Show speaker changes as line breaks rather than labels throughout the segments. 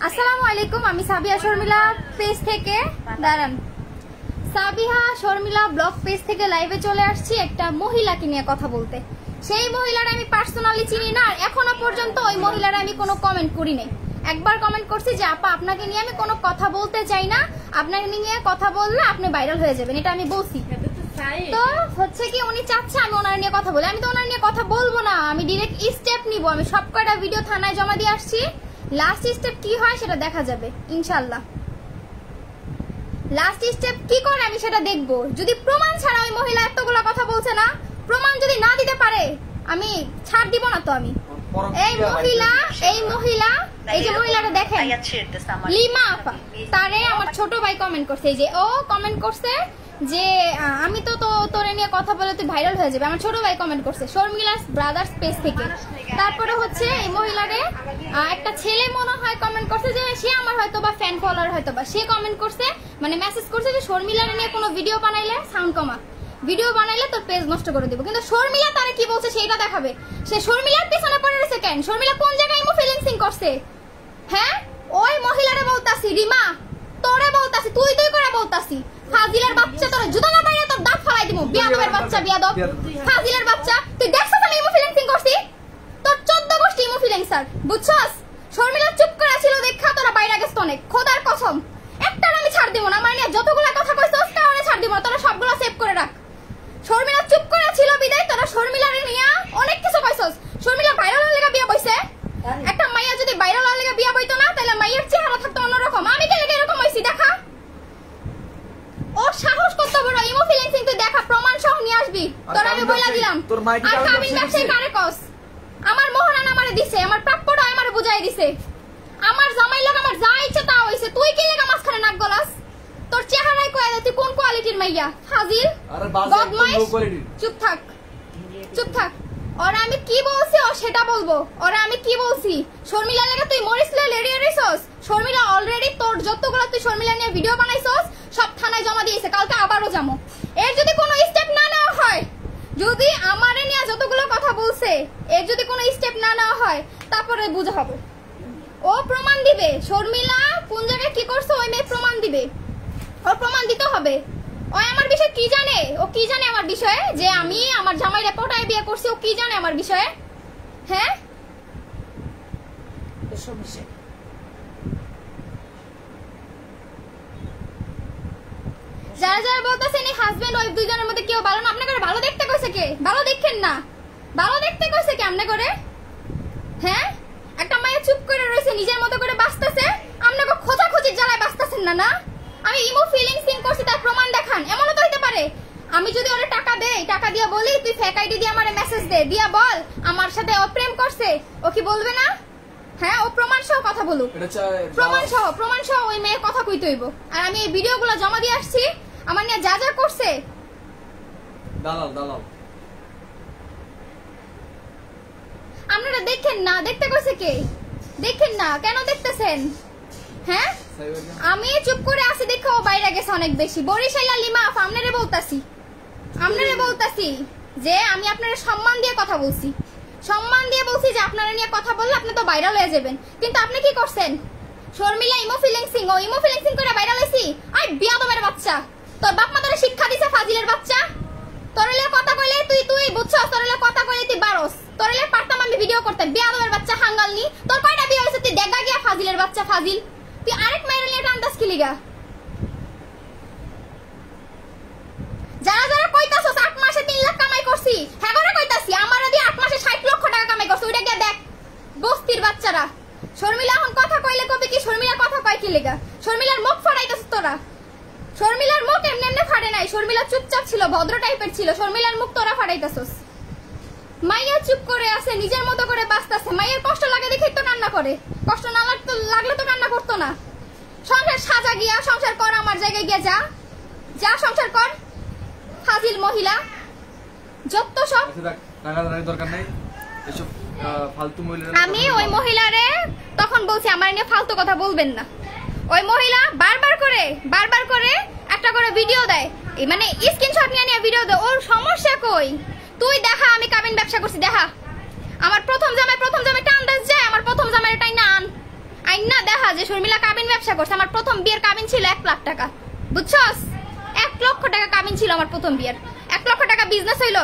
আসসালামু আলাইকুম, আমি সাবিহা শর্মিলা পেজ থেকে দাঁড়ান সাবিহা শর্মিলা ব্লগ পেজ থেকে লাইভে চলে আসছি একটা মহিলাকে নিয়ে কথা বলতে। সেই মহিলার আমি পার্সোনালি চিনি না, আর এখনো পর্যন্ত ওই মহিলার আমি কোনো কমেন্ট করি নাই। একবার কমেন্ট করছি যে আপা আপনাকে নিয়ে আমি কোনো কথা বলতে চাই না, আপনাকে নিয়ে কথা বললে আপনি ভাইরাল হয়ে যাবেন, এটা আমি বলছি। তো হচ্ছে কি উনি চাচ্ছে আমি ওনার নিয়ে কথা বলি, আমি তো ওনার নিয়ে কথা বলবো না, আমি ডিরেক্ট স্টেপ নিব। আমি সব কয়টা ভিডিও থানায় জমা দিয়ে আসছি, লাস্ট স্টেপ কি হয় সেটা দেখা যাবে ইনশাল্লাহ। লাস্ট স্টেপ কি করে আমি সেটা দেখবো। যদি প্রমাণ ছাড়া ওই মহিলা এতগুলো কথা বলছে না, প্রমাণ যদি না দিতে পারে আমি ছাড় দিব না। তো আমি এই মহিলা এই যে মহিলাটা দেখেন লিমা আপা, তারে আমার ছোট ভাই কমেন্ট করছে, এই যে ও কমেন্ট করছে যে আমি তো তোরে নিয়ে কথা বলে তুই ভাইরাল হয়ে যাবে। আমার ছোট ভাই কমেন্ট করছে শর্মিলা ব্রাদার্স পেজ থেকে। তারপরে হচ্ছে এই মহিলারে একটা ছেলে মনে হয় কমেন্ট করছে যে সে আমার হয়তো বা ফ্যান ফলোয়ার হয়তো বা, সে কমেন্ট করছে মানে মেসেজ করছে যে শর্মিলারে নিয়ে কোনো ভিডিও বানাইলে সাউন্ড কমা, ভিডিও বানাইলে তোর পেজ নষ্ট করে দিব। কিন্তু শর্মিলা তারা কি বলছে সেটা দেখাবে। সে শর্মিলার পিছনে পড়ে রয়েছে কেন? শর্মিলা কোন জায়গায় ইমো ফিলিংসিং করছে? হ্যাঁ ওই মহিলারে বলতাছি রিমা, তোরে বলতাছি, তুই করে বলতাছি ফাজিলের বাচ্চা, তোর জুতা না বাইরে তোর দাঁত ফালাই দিব। বিয়াদবের বাচ্চা, বিয়াদব ফাজিলের বাচ্চা, তুই দেখছস আমি ইমো ফিলিংসিং করছি? তোর 14 গোষ্ঠী ইমো ফিলিংসার, বুঝছস? শর্মিলা চুপ করে ছিল দেখা তোরা বাইরে গেছ অনেক, খোদার কসম একটার আমি ছাড় দিব না। আমার নিয়ে যতগুলো কথা কইছস কারণে ছাড় দিব না, তোরা সবগুলো সেভ করে রাখ। শর্মিলা চুপ করে ছিল বিদায় তোরা শর্মিলারে নিয়ে অনেক কিছু কইছস। শর্মিলা ভাইরাল হওয়ার লাগা বিয়া বইছে। একটা মাইয়া যদি ভাইরাল হওয়ার লাগা বিয়া বইতো না তাহলে মাইয়ার চেহারা থাকতো অন্যরকম। আমি কেন এরকম হইছি দেখা? ও সাহস কত বড়, ইমো ফিলিংসিং তুই দেখা প্রমাণ সহ নিয়ে আসবি, তোর আমি বইলা দিলাম। আর কাবিন ব্যবসায়ী কারে কস? আমার মোহরান আমারে দিছে, আমার প্রাপ্যটা আমারে বুঝাই দিছে। আমার জামাই লোক আমার যা ইচ্ছা তা হইছে, তুই কি লাগা মাঝখানে নাক গলাস? তোর চেহারাই কয় তুই কোন কোয়ালিটির মাইয়া ফাজিল বদমাইশ। চুপ থাক, চুপ থাক। ওরা আমি কি বলছি ও সেটা বলবো। ওরা আমি কি বলছি? শর্মিলা লাগা তুই মরিসলে লেড়িয়ে রইছস। শর্মিলা অলরেডি তোর যতগুলো তুই শর্মিলা নিয়ে ভিডিও বানাইছস সব থানায় জমা দিয়েছে, কালকে আবারও যাবো। এর যদি কোনো স্টেপ না নেওয়া হয়, যদি আমারে নিয়ে যতগুলো কথা বলছে এর যদি কোনো স্টেপ না নেওয়া হয় তারপরে বুঝা হবে। ও প্রমাণ দিবে শর্মিলা কোন জায়গায় কি করছে, ওই মেয়ে প্রমাণ দিবে। ওর প্রমাণ দিতে হবে। ও আমার বিষয়ে কি জানে? ও কি জানে আমার বিষয়ে যে আমি আমার জামাই রেপোর্টায় বিয়ে করছি? ও কি জানে আমার বিষয়ে? হ্যাঁ যারা যারা বলতেছেন এই হাজবেন্ড ওয়াইফ দুইজনের মধ্যে কেউ ভালো না, আপনাকে ভালো দেখতে কইছে কে? ভালো দেখেন না, ভালো দেখতে কইছে কে আমনে করে? হ্যাঁ একটা মায়া চুপ করে রয়েছে নিজের মতো করে বাঁচতেছে, আপনাকে খোঁজাখুঁজির জ্বালায় বাঁচতেছেন না। না আমি ইমো ফিলিংসিং করছি তার প্রমাণ দেখান, এমনও তো হইতে পারে আমি যদি ওরে টাকা দেই, টাকা দিয়া বলি তুই ফেক আইডি দিয়ে আমারে মেসেজ দে, দিয়া বল আমার সাথে ও প্রেম করছে, ও কি বলবে না? হ্যাঁ ও প্রমাণ সহ কথা বলুক, প্রমাণ সহ ওই মেয়ের কথা কইতে হইব। আর আমি এই ভিডিওগুলো জমা দিয়ে আসছি আমার নিয়ে যা যা করছে। দালাল আপনারা দেখেন না, দেখতে কইছে কে? দেখেন না কেন দেখতেছেন? হ্যাঁ আমি চুপ করে আছি দেখো ও বাইরে গেছে অনেক বেশি। বরিশাইলা লিমা আপনারে বলতাছি যে আমি আপনার সম্মান দিয়ে কথা বলছি, সম্মান দিয়ে বলছি যে আপনারা নিয়ে কথা বললে আপনি তো ভাইরাল হয়ে যাবেন। কিন্তু আপনি কি করছেন? শর্মিলা ইমো ফিলিংসিং, ও ইমো ফিলিংসিং করে ভাইরাল হইছি। আই বিয়াদমের বাচ্চা, তোর বাপ মা তোরে শিক্ষা দিছে ফাজিলের বাচ্চা। তোরলে কথা কইলে তুই বুঝছস? তোরলে কথা কইলে তুই বারস, তোরলে পারতাম আমি ভিডিও করতে। বিয়াদমের বাচ্চা হাঙ্গালনি, তোর কয়টা বিয়ে হইছে তুই দেখা গিয়া ফাজিলের বাচ্চা ফাজিল। তুই আরেক মাইরা নিয়ে টানতাস কি লিগা? যারা যারা কইতাছস 8 মাসে 3 লাখ কামাই করছি, হ্যাঁ করে কইতাছি আমারে দিয়ে 8 মাসে 60 লক্ষ টাকা কামাই করছ, ওইটা গিয়া দেখ বস্তির বাচ্চারা। শর্মিলা এখন কথা কইলে কবে কি শর্মিলা কথা কয় কি লিগা? শর্মিলার মুখ ফাড়াইতাছস তোরা। শর্মিলার মুখ এমনি এমনি ফাড়ে নাই, শর্মিলা চুপচাপ ছিল, ভদ্র টাইপের ছিল। শর্মিলার মুখ তোরা ফাড়াইতাছস। মাইয়া চুপ করে আছে, নিজের মতো করে বাঁচতাছে। মাইয়ের কষ্ট লাগে দেখেই তো কান্না করে, কষ্ট না লাগলে তো কান্না করতো না। সংসার সাজা গিয়া সংসার কর, আমার জায়গায় গিয়া যা সংসার কর ফাজিল মহিলা যত সব। আমি ওই মহিলারে তখন বলছি আমার নিয়ে ফালতু কথা বলবেন না। ওই মহিলা বারবার করে একটা করে ভিডিও দেয়, মানে স্ক্রিনশট নিয়ে ভিডিও দেয়। ওর সমস্যা কই? তুই দেখা আমি কাবিন ব্যবসা করছি দেখা। আমার প্রথম জামাই টান দেশ যায়, আমার প্রথম জামাই টাই না আন। আইনা দেখা যে শর্মিলা কাবিন ব্যবসা করছে। আমার প্রথম বিয়ের কাবিন ছিল 1 লাখ টাকা, বুঝছস? 1 লক্ষ টাকা কাবিন ছিল আমার প্রথম বিয়ের। 1 লক্ষ টাকা বিজনেস হইলো।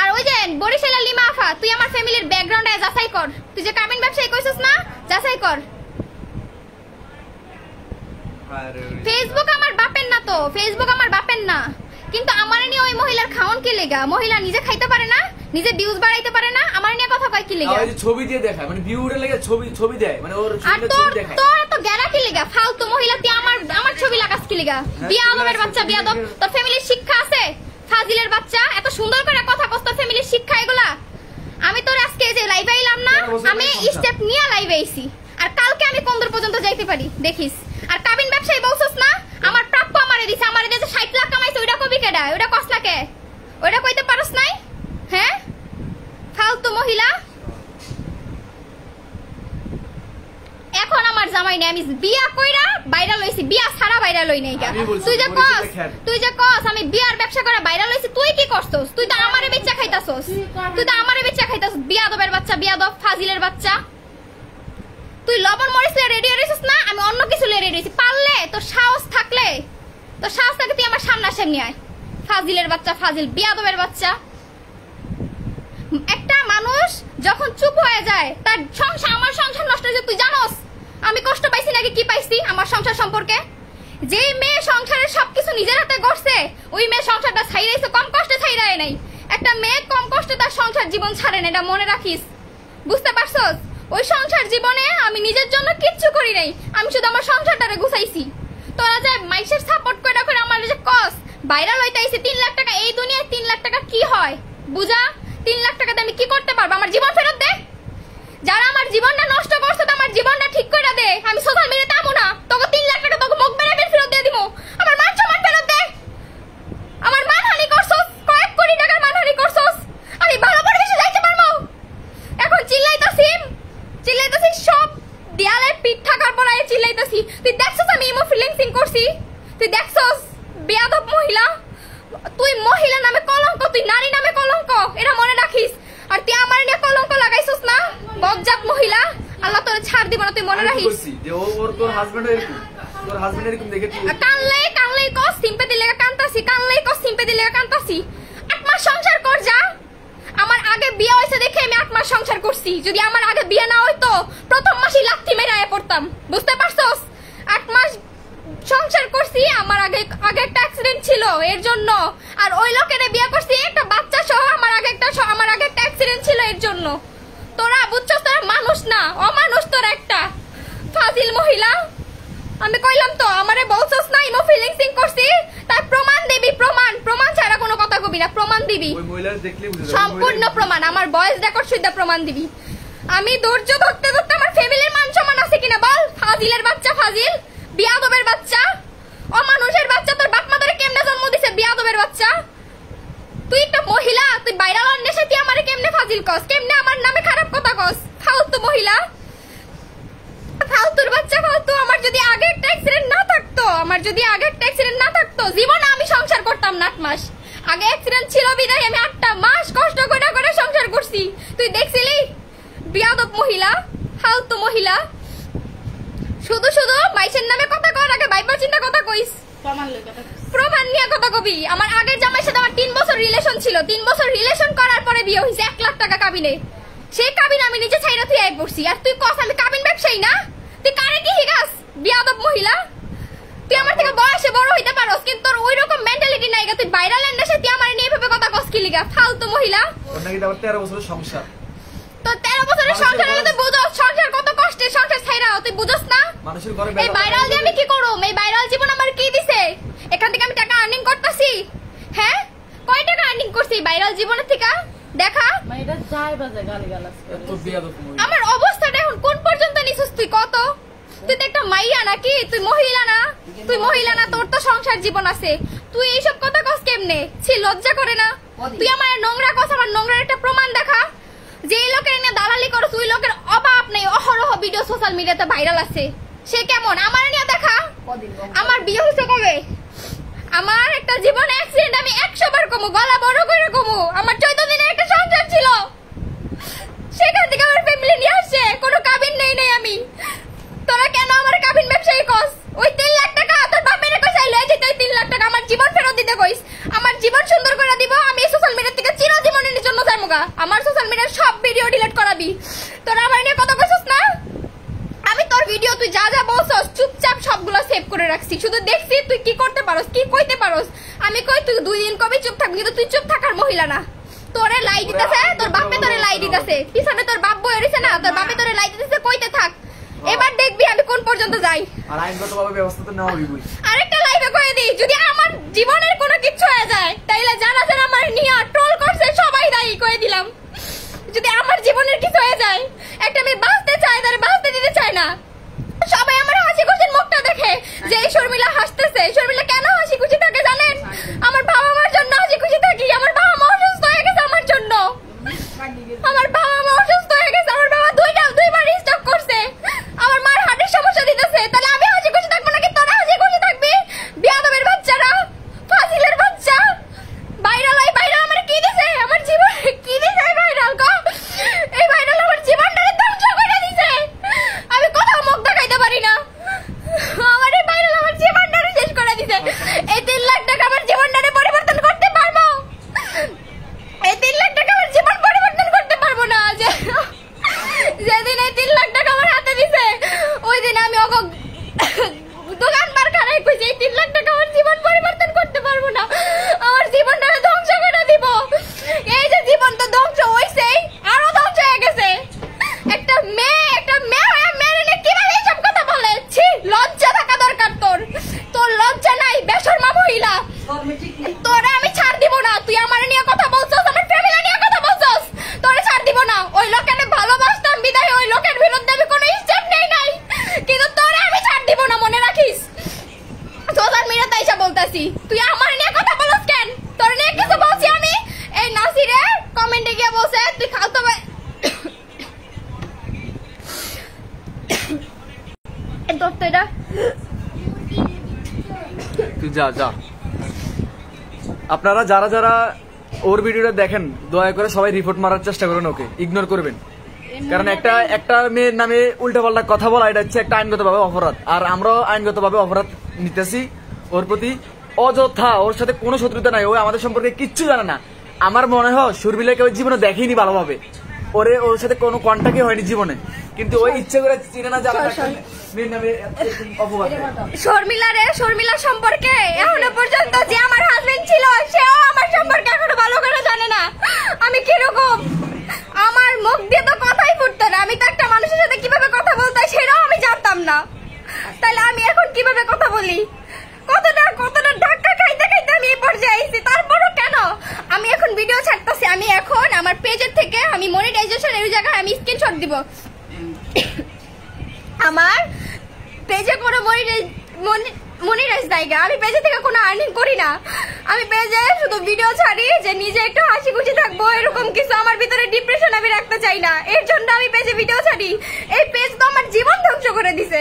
আর ওই যে বরিশালের লিমা আফা, তুই আমার ফ্যামিলির ব্যাকগ্রাউন্ডে যাচাই কর। তুই যে কাবিন ব্যবসায়ী কইছস না, যাচাই কর। ফেসবুক আমার বাপের না তো, ফেসবুক আমার বাপের না, কিন্তু আমার নিয়ে ওই মহিলার খাওন কি লেগা? মহিলা নিজে খাইতে পারে না, নিজে ভিউজ বাড়াইতে পারে না, আমার নিয়ে কথা কয় কি লেগা?
ওই যে ছবি দিয়ে দেখায়, মানে ভিউরে লাগে ছবি দেয়, মানে ওর ছবি দেখায়।
তোর তো গেরা কি লেগা? ফালতু মহিলা, তুই আমার ছবি লাগাস কি লেগা? বিয়াদবের বাচ্চা, বিয়াদব। তোর ফ্যামিলির শিক্ষা আছে? ফাজিলের বাচ্চা, এত সুন্দর করে কথা কস, তোর ফ্যামিলির শিক্ষা এগুলা? আমি তোর আজকে যে লাইভে আইলাম না, আমি স্টেপ নিয়ে লাইভে আইছি, আর কালকে আমি কোন দূর পর্যন্ত যাইতে পারি দেখিস। আর কাবিন ব্যবসায়ী বলছস না, আমার প্রাপ্য আমারে দিছে, আমারে যে 60 লাখ কামাইছে ওইটা কবি কেডা? ওইটা কস না কে? ওইটা কইতে পারস নাই? হ্যাঁ, ফালতু মহিলা। এখন আমার জামাই নেই, আমি বিয়া কইরা ভাইরাল হইছি, বিয়া ছাড়া ভাইরাল হই নাই। তুই যে কস আমি বিয়ার ব্যবসা করে ভাইরাল হইছি, তুই কি করছস? তুই তো আমারে বেচা খাইতাছস, বিয়াদবের বাচ্চা, বিয়াদব ফাজিলের বাচ্চা। তুই লবণ মরিচ রেডি হইছিস না, আমি অন্য কিছু রেডি হইছি। পারলে তোর সাহস থাকলে তুই আমার সামনে সামনে আয়। ফাজিলের বাচ্চা, ফাজিল বিয়াদবের বাচ্চা। একটা মানুষ যখন চুপ হয়ে যায়, তার সংসার, আমার সংসার নষ্ট হয়ে যায়। তুই জানোস আমি কষ্ট পাইছি নাকি কি পাইছি আমার সংসার সম্পর্কে? যে মেয়ে সংসারের সবকিছু নিজের হাতে করছে, ওই মেয়ে সংসারটা ছাইরাইছে, কম কষ্টে ছাইরায় নাই। একটা মেয়ে কম কষ্টে তার সংসার জীবন ছাড়ে না, এটা মনে রাখিস, বুঝতে পারছস? ওই সংসার জীবনে আমি নিজের জন্য কিচ্ছু করি নাই, আমি শুধু আমার সংসারটারে গুছাইছি। তোরা যে মাইসের সাপোর্ট করে আমার যে কস ভাইরাল হইতাইছে 3 লাখ টাকা, এই দুনিয়ায় 3 লাখ টাকা কি হয় বুঝা? 3 লাখ টাকাতে আমি কি করতে পারবো? আমার জীবন ফেরত দে। যারা আমার জীবনটা নষ্ট করছে, আমার জীবনটা ঠিক করে দে। আমি সোশ্যাল মিডিয়াতে আমু না, তোকে 3 লাখ টাকা তোকে মুখ বেড়ে ফেরত দিয়ে দিব। আমার মান সম্মান ফেরত দে। আমার মানহানি করছস, কয়েক কোটি টাকার মানহানি করছস, আমি ভালো পরিবেশে যাইতে পারবো? এখন চিল্লাইতাছি সব দেয়ালে পিঠ থাকার পর আয় চিল্লাইতাছি। তুই দেখছস আমি ইমো ফিলিংসিং করছি? তুই দেখছস বেয়াদব মহিলা? তুই মহিলা নামে কলঙ্ক, তুই নারী নামে কলঙ্ক, এটা মনে রাখিস। আর তুই আমার নিয়ে কলঙ্ক লাগাইছস না, বজ্জাত মহিলা, আল্লাহ তোরে ছাড় দিব না, তুই মনে রাখিস।
তোর হাজবেন্ড এরকম দেখে
কানলেই কস সিম্পেথি লেগে কান্তাছি, কানলেই কস সিম্পেথি লেগে কান্তাছি। 8 মাস সংসার কর যা। আমার আগে বিয়ে হইছে দেখে আমি 8 মাস সংসার করছি। যদি আমার আগে বিয়ে না হইতো, প্রথম মাসেই লাথি মেরে আয়া পড়তাম, বুঝতে পারছস? 8 মাস সংসার করছি, আমার আগে একটা অ্যাক্সিডেন্ট ছিল এর জন্য। আর ওই লোকের বিয়ে করছি একটা বাচ্চা সহ, আমার আগে একটা অ্যাক্সিডেন্ট ছিল এর জন্য। তোরা বুঝছস, তোরা মানুষ না, অমানুষ তোরা একটা ফাজিল মহিলা। আমি কইলাম তো, আমারে বলছস না ইমো ফিলিংসিং করছি, তার প্রমাণ দিবি। প্রমাণ ছাড়া কোনো কথা কবি না, প্রমাণ দিবি, সম্পূর্ণ প্রমাণ। আমার ভয়েস রেকর্ড সুদ্ধা প্রমাণ দিবি। আমি ধৈর্য ধরতে আমার ফ্যামিলির মান সম্মান আছে কিনা বল? ফাজিলের বাচ্চা, ফাজিল বিয়াদবের বাচ্চা, অমানুষের বাচ্চা। তোর বাপ মা তোরে কেমনে জন্ম দিছে বিয়াদবের বাচ্চা? তুই একটা মহিলা, তুই ভাইরাল হওয়ার নেশায় তুই আমারে কেমনে ফাজিল কস, কেমনে আমার নামে খারাপ কথা কস? ফালতু মহিলা, ফালতুর বাচ্চা, ফালতু। আমার যদি আগে একটা অ্যাক্সিডেন্ট না থাকতো, জীবনে আমি সংসার করতাম না। 8 মাস আগে অ্যাক্সিডেন্ট ছিল বিদায় আমি 8টা মাস কষ্ট করে সংসার করছি। তুই দেখছিলি? বিয়াদব মহিলা, ফালতু মহিলা। শুধু মাইসের নামে কথা কর, আগে ভাইবার চিন্তা কথা কইস, প্রমাণ নিয়ে কথা কবি। আমার আগের জামাইয়ের সাথে আমার 3 বছর রিলেশন ছিল। 3 বছর রিলেশন করার পরে বিয়ে হয়েছে 1 লাখ টাকা কাবিনে। সেই কাবিন আমি নিজে ছাইরা তুই আই পড়ছি। আর তুই কস আমি কাবিন ব্যবসায়ী না? তুই কারে কি হিগাস বিয়াদব মহিলা? তুই আমার থেকে বয়সে বড় হইতে পারোস, কিন্তু তোর ওই রকম মেন্টালিটি নাই। তুই ভাইরালের নেশে তুই আমার নিয়ে এভাবে কথা কস কি লিগা? ফালতু মহিলা।
ওর নাকি 13 বছরের সংসার।
তো 13 বছরের সংসারের মধ্যে বুঝছস সংসার কত কষ্টের, সংসার ছাইরা তুই বুঝছস না?
মানুষের ঘরে
এই ভাইরাল দিয়ে আমি কি করব? এই ভাইরাল জীবন আমার কি দিছে? এখান থেকে আমি টাকা আর্নিং করতেছি। হ্যাঁ, কয় টাকা আর্নিং করছি ভাইরাল জীবনের থেকে? দেখা
এটা যায় বাজে গালিগালাজ করে।
এত বিয়াদব মহিলা।
আমার অবস্থাটা এখন কোন পর্যন্ত নিছিস তুই? কত? তুই তো একটা মাইয়া নাকি? তুই মহিলা না? তোর তো সংসার জীবন আছে। তুই এইসব কথা কস কেমনে? ছি, লজ্জা করে না? তুই আমার নোংরা কথা, আমার নোংরার একটা প্রমাণ দেখা। যে লোকের নিয়ে দালালি করো, তুই লোকের অভাব নেই, অহরহ ভিডিও সোশ্যাল মিডিয়াতে ভাইরাল আছে। সে কেমন? আমার নিয়ে দেখা। আমার বিয়ে হয়েছে কবে? আমার একটা জীবনে অ্যাক্সিডেন্ট আমি 100 বার কমু, গলা বড় করে কমু। আমার 14 দিনের একটা সংসার ছিল, সেখান থেকে আমার ফ্যামিলি নিয়ে আসছে, কোনো কাবিন নেই আমি। তোরা কেন আমার কাবিন ব্যবসায়ী কস? ওই 3 লাখ টাকা তোর বাপের কইছ আইলো, এই যে তুই 3 লাখ টাকা আমার জীবন ফেরত দিতে কইস। আমার জীবন সুন্দর করে দিব, আমি সোশ্যাল মিডিয়া থেকে চিরজীবনের জন্য যাইমুগা। আমার সোশ্যাল মিডিয়ার সব ভিডিও ডিলিট করাবি। তোরা আমার নিয়ে কথা কইছস না? আমি তোর ভিডিও তুই যা যা বলছস চুপচাপ সবগুলো সেভ করে রাখছি, শুধু দেখছি তুই কি করতে পারস, কি কইতে পারস। আমি কই তুই 2 দিন কবে চুপ থাকবি, কিন্তু তুই চুপ থাকার মহিলা না। তোরে লাই দিতেছে, তোর বাপে তোরে লাই দিতেছে, পিছনে তোর বাপ বই রইছে না, তোর বাপে তোরে লাই দিতেছে, কইতে থাক। এবার দেখবি আমি কোন পর্যন্ত যাই।
আর আইনগতভাবে ব্যবস্থা তো নেওয়া হইবই।
আরেকটা লাইভে কয়ে দিই, যদি আমার জীবনের কোনো কিছু হয়ে যায় তাইলে যারা যারা আমার নিয়ে ট্রোল করছে সবাই দায়ী, কয়ে দিলাম। যদি আমার জীবনের কিছু হয়ে যায়, একটা মেয়ে বাঁচতে চায়, তার বাঁচতে দিতে চায় না, সবাই আমার হাসি খুশির মুখটা দেখে যে এই শর্মিলা হাসতেছে। শর্মিলা কেন হাসি খুশি থাকে জানেন? আমার বাবা মার জন্য হাসি খুশি থাকি। আমার বাবা মা অসুস্থ হয়ে গেছে আমার জন্য, আমার বাবা মা অসুস্থ হয়ে গেছে, আমার বাবা দুইবার স্ট্রোক করছে, আমার মার হার্টের সমস্যা দিতেছে। তাহলে আমি হাসি খুশি থাকবো নাকি তোরা হাসি খুশি থাকবি? বিয়াদবের বাচ্চারা, ফাজিলের বাচ্চা। ভাইরাল আমার কি দিছে? আমার জীবন কি দিছে ভাইরাল? এই ভাইরাল আমার জীবনটারে ধ্বংস করে দিছে। আমি কোথাও মুখ দেখাইতে পারি না, আমার এই ভাইরাল আমার জীবনটারে শেষ করে দিছে। এই 3 লাখ টাকা আমার জীবনটারে পরিবর্তন করতে পারবো? এই 3 লাখ টাকা আমার জীবন পরিবর্তন করতে পারবো না। যেদিন এই 3 লাখ টাকা আমার হাতে দিছে, ওই দিন আমি ওকে দোকান বার খারাই কইছি, এই 3 লাখ টাকা আমার জীবন পরিবর্তন করতে পারবো না, আমার জীবনটাকে ধ্বংস করে দিব। এই যে জীবন তো ধ্বংস হইছেই, আরো ধ্বংস হয়ে গেছে। একটা মেয়ে হয়ে মেরে নিয়ে কিভাবে এইসব কথা বলে? ছি, লজ্জা থাকা দরকার তোর। তোর লজ্জা নাই, বেশরমা মহিলা। তোরে আমি ছাড় দিব না। তুই আমার নিয়ে কথা বলছস, আমার ফ্যামিলি নিয়ে কথা বলছস, তোরে ছাড় দিব না। ওই লোকের ভালোবাসতাম বিদায় ওই লোকের বিরুদ্ধে আমি কোনো স্টেপ নেই নাই, কিন্তু তোরে আমি ছাড় দিব না, মনে রাখিস। সোশ্যাল মিডিয়াতে এসে বলতাছি, তুই আমার নিয়ে কথা বলছ কেন? তোর নিয়ে কিছু বলছি আমি? এই নাসিরে কমেন্টে গিয়ে বলছে তুই খালতো ভাই। এটা
তুই যা যা। আপনারা যারা যারা ওর ভিডিওটা দেখেন দয়া করে সবাই রিপোর্ট মারার চেষ্টা করেন, ওকে ইগনোর করবেন। কারণ একটা মেয়ের নামে উল্টাপাল্টা কথা বলা এটা হচ্ছে একটা আইনগতভাবে অপরাধ, আর আমরাও আইনগতভাবে অপরাধ নিতেছি ওর প্রতি। অযথা ওর সাথে কোনো শত্রুতা নাই, ও আমাদের সম্পর্কে কিচ্ছু জানে না। আমার মনে হয় শর্মিলাকে ওই জীবনে দেখিনি ভালোভাবে, ওর সাথে কোনো কন্টাক্টই হয়নি জীবনে, কিন্তু ওই ইচ্ছে করে চিনে না যারা মেয়ের নামে অপবাদ।
শর্মিলা সম্পর্কে এখনো পর্যন্ত যে আমার হাজবেন্ড ছিল সেও আমার সম্পর্কে এখনো ভালো করে জানে না আমি কিরকম। আমার মুখ দিয়ে তো কথাই ফুটতো না, আমি তো একটা মানুষের সাথে কিভাবে কথা বলতে হয় সেটাও আমি জানতাম না। তাহলে আমি এখন কিভাবে কথা বলি? কতটা ধাক্কা খাইতে খাইতে আমি এই পর্যায়ে আইছি, তারপরও কেন আমি এখন ভিডিও ছাড়তেছি? আমি এখন আমার পেজের থেকে আমি মনিটাইজেশন এর জায়গায় আমি স্ক্রিনশট দিব। আমার পেজে কোনো মনিটাইজ জায়গা, আমি পেজে থেকে কোনো আর্নিং করি না। আমি পেজে শুধু ভিডিও ছাড়ি যে নিজে একটু হাসি খুশি থাকবো, এরকম কিছু আমার ভিতরে ডিপ্রেশন আমি রাখতে চাই না, এর জন্য আমি পেজে ভিডিও ছাড়ি। এই পেজ তো আমার জীবন ধ্বংস করে দিছে,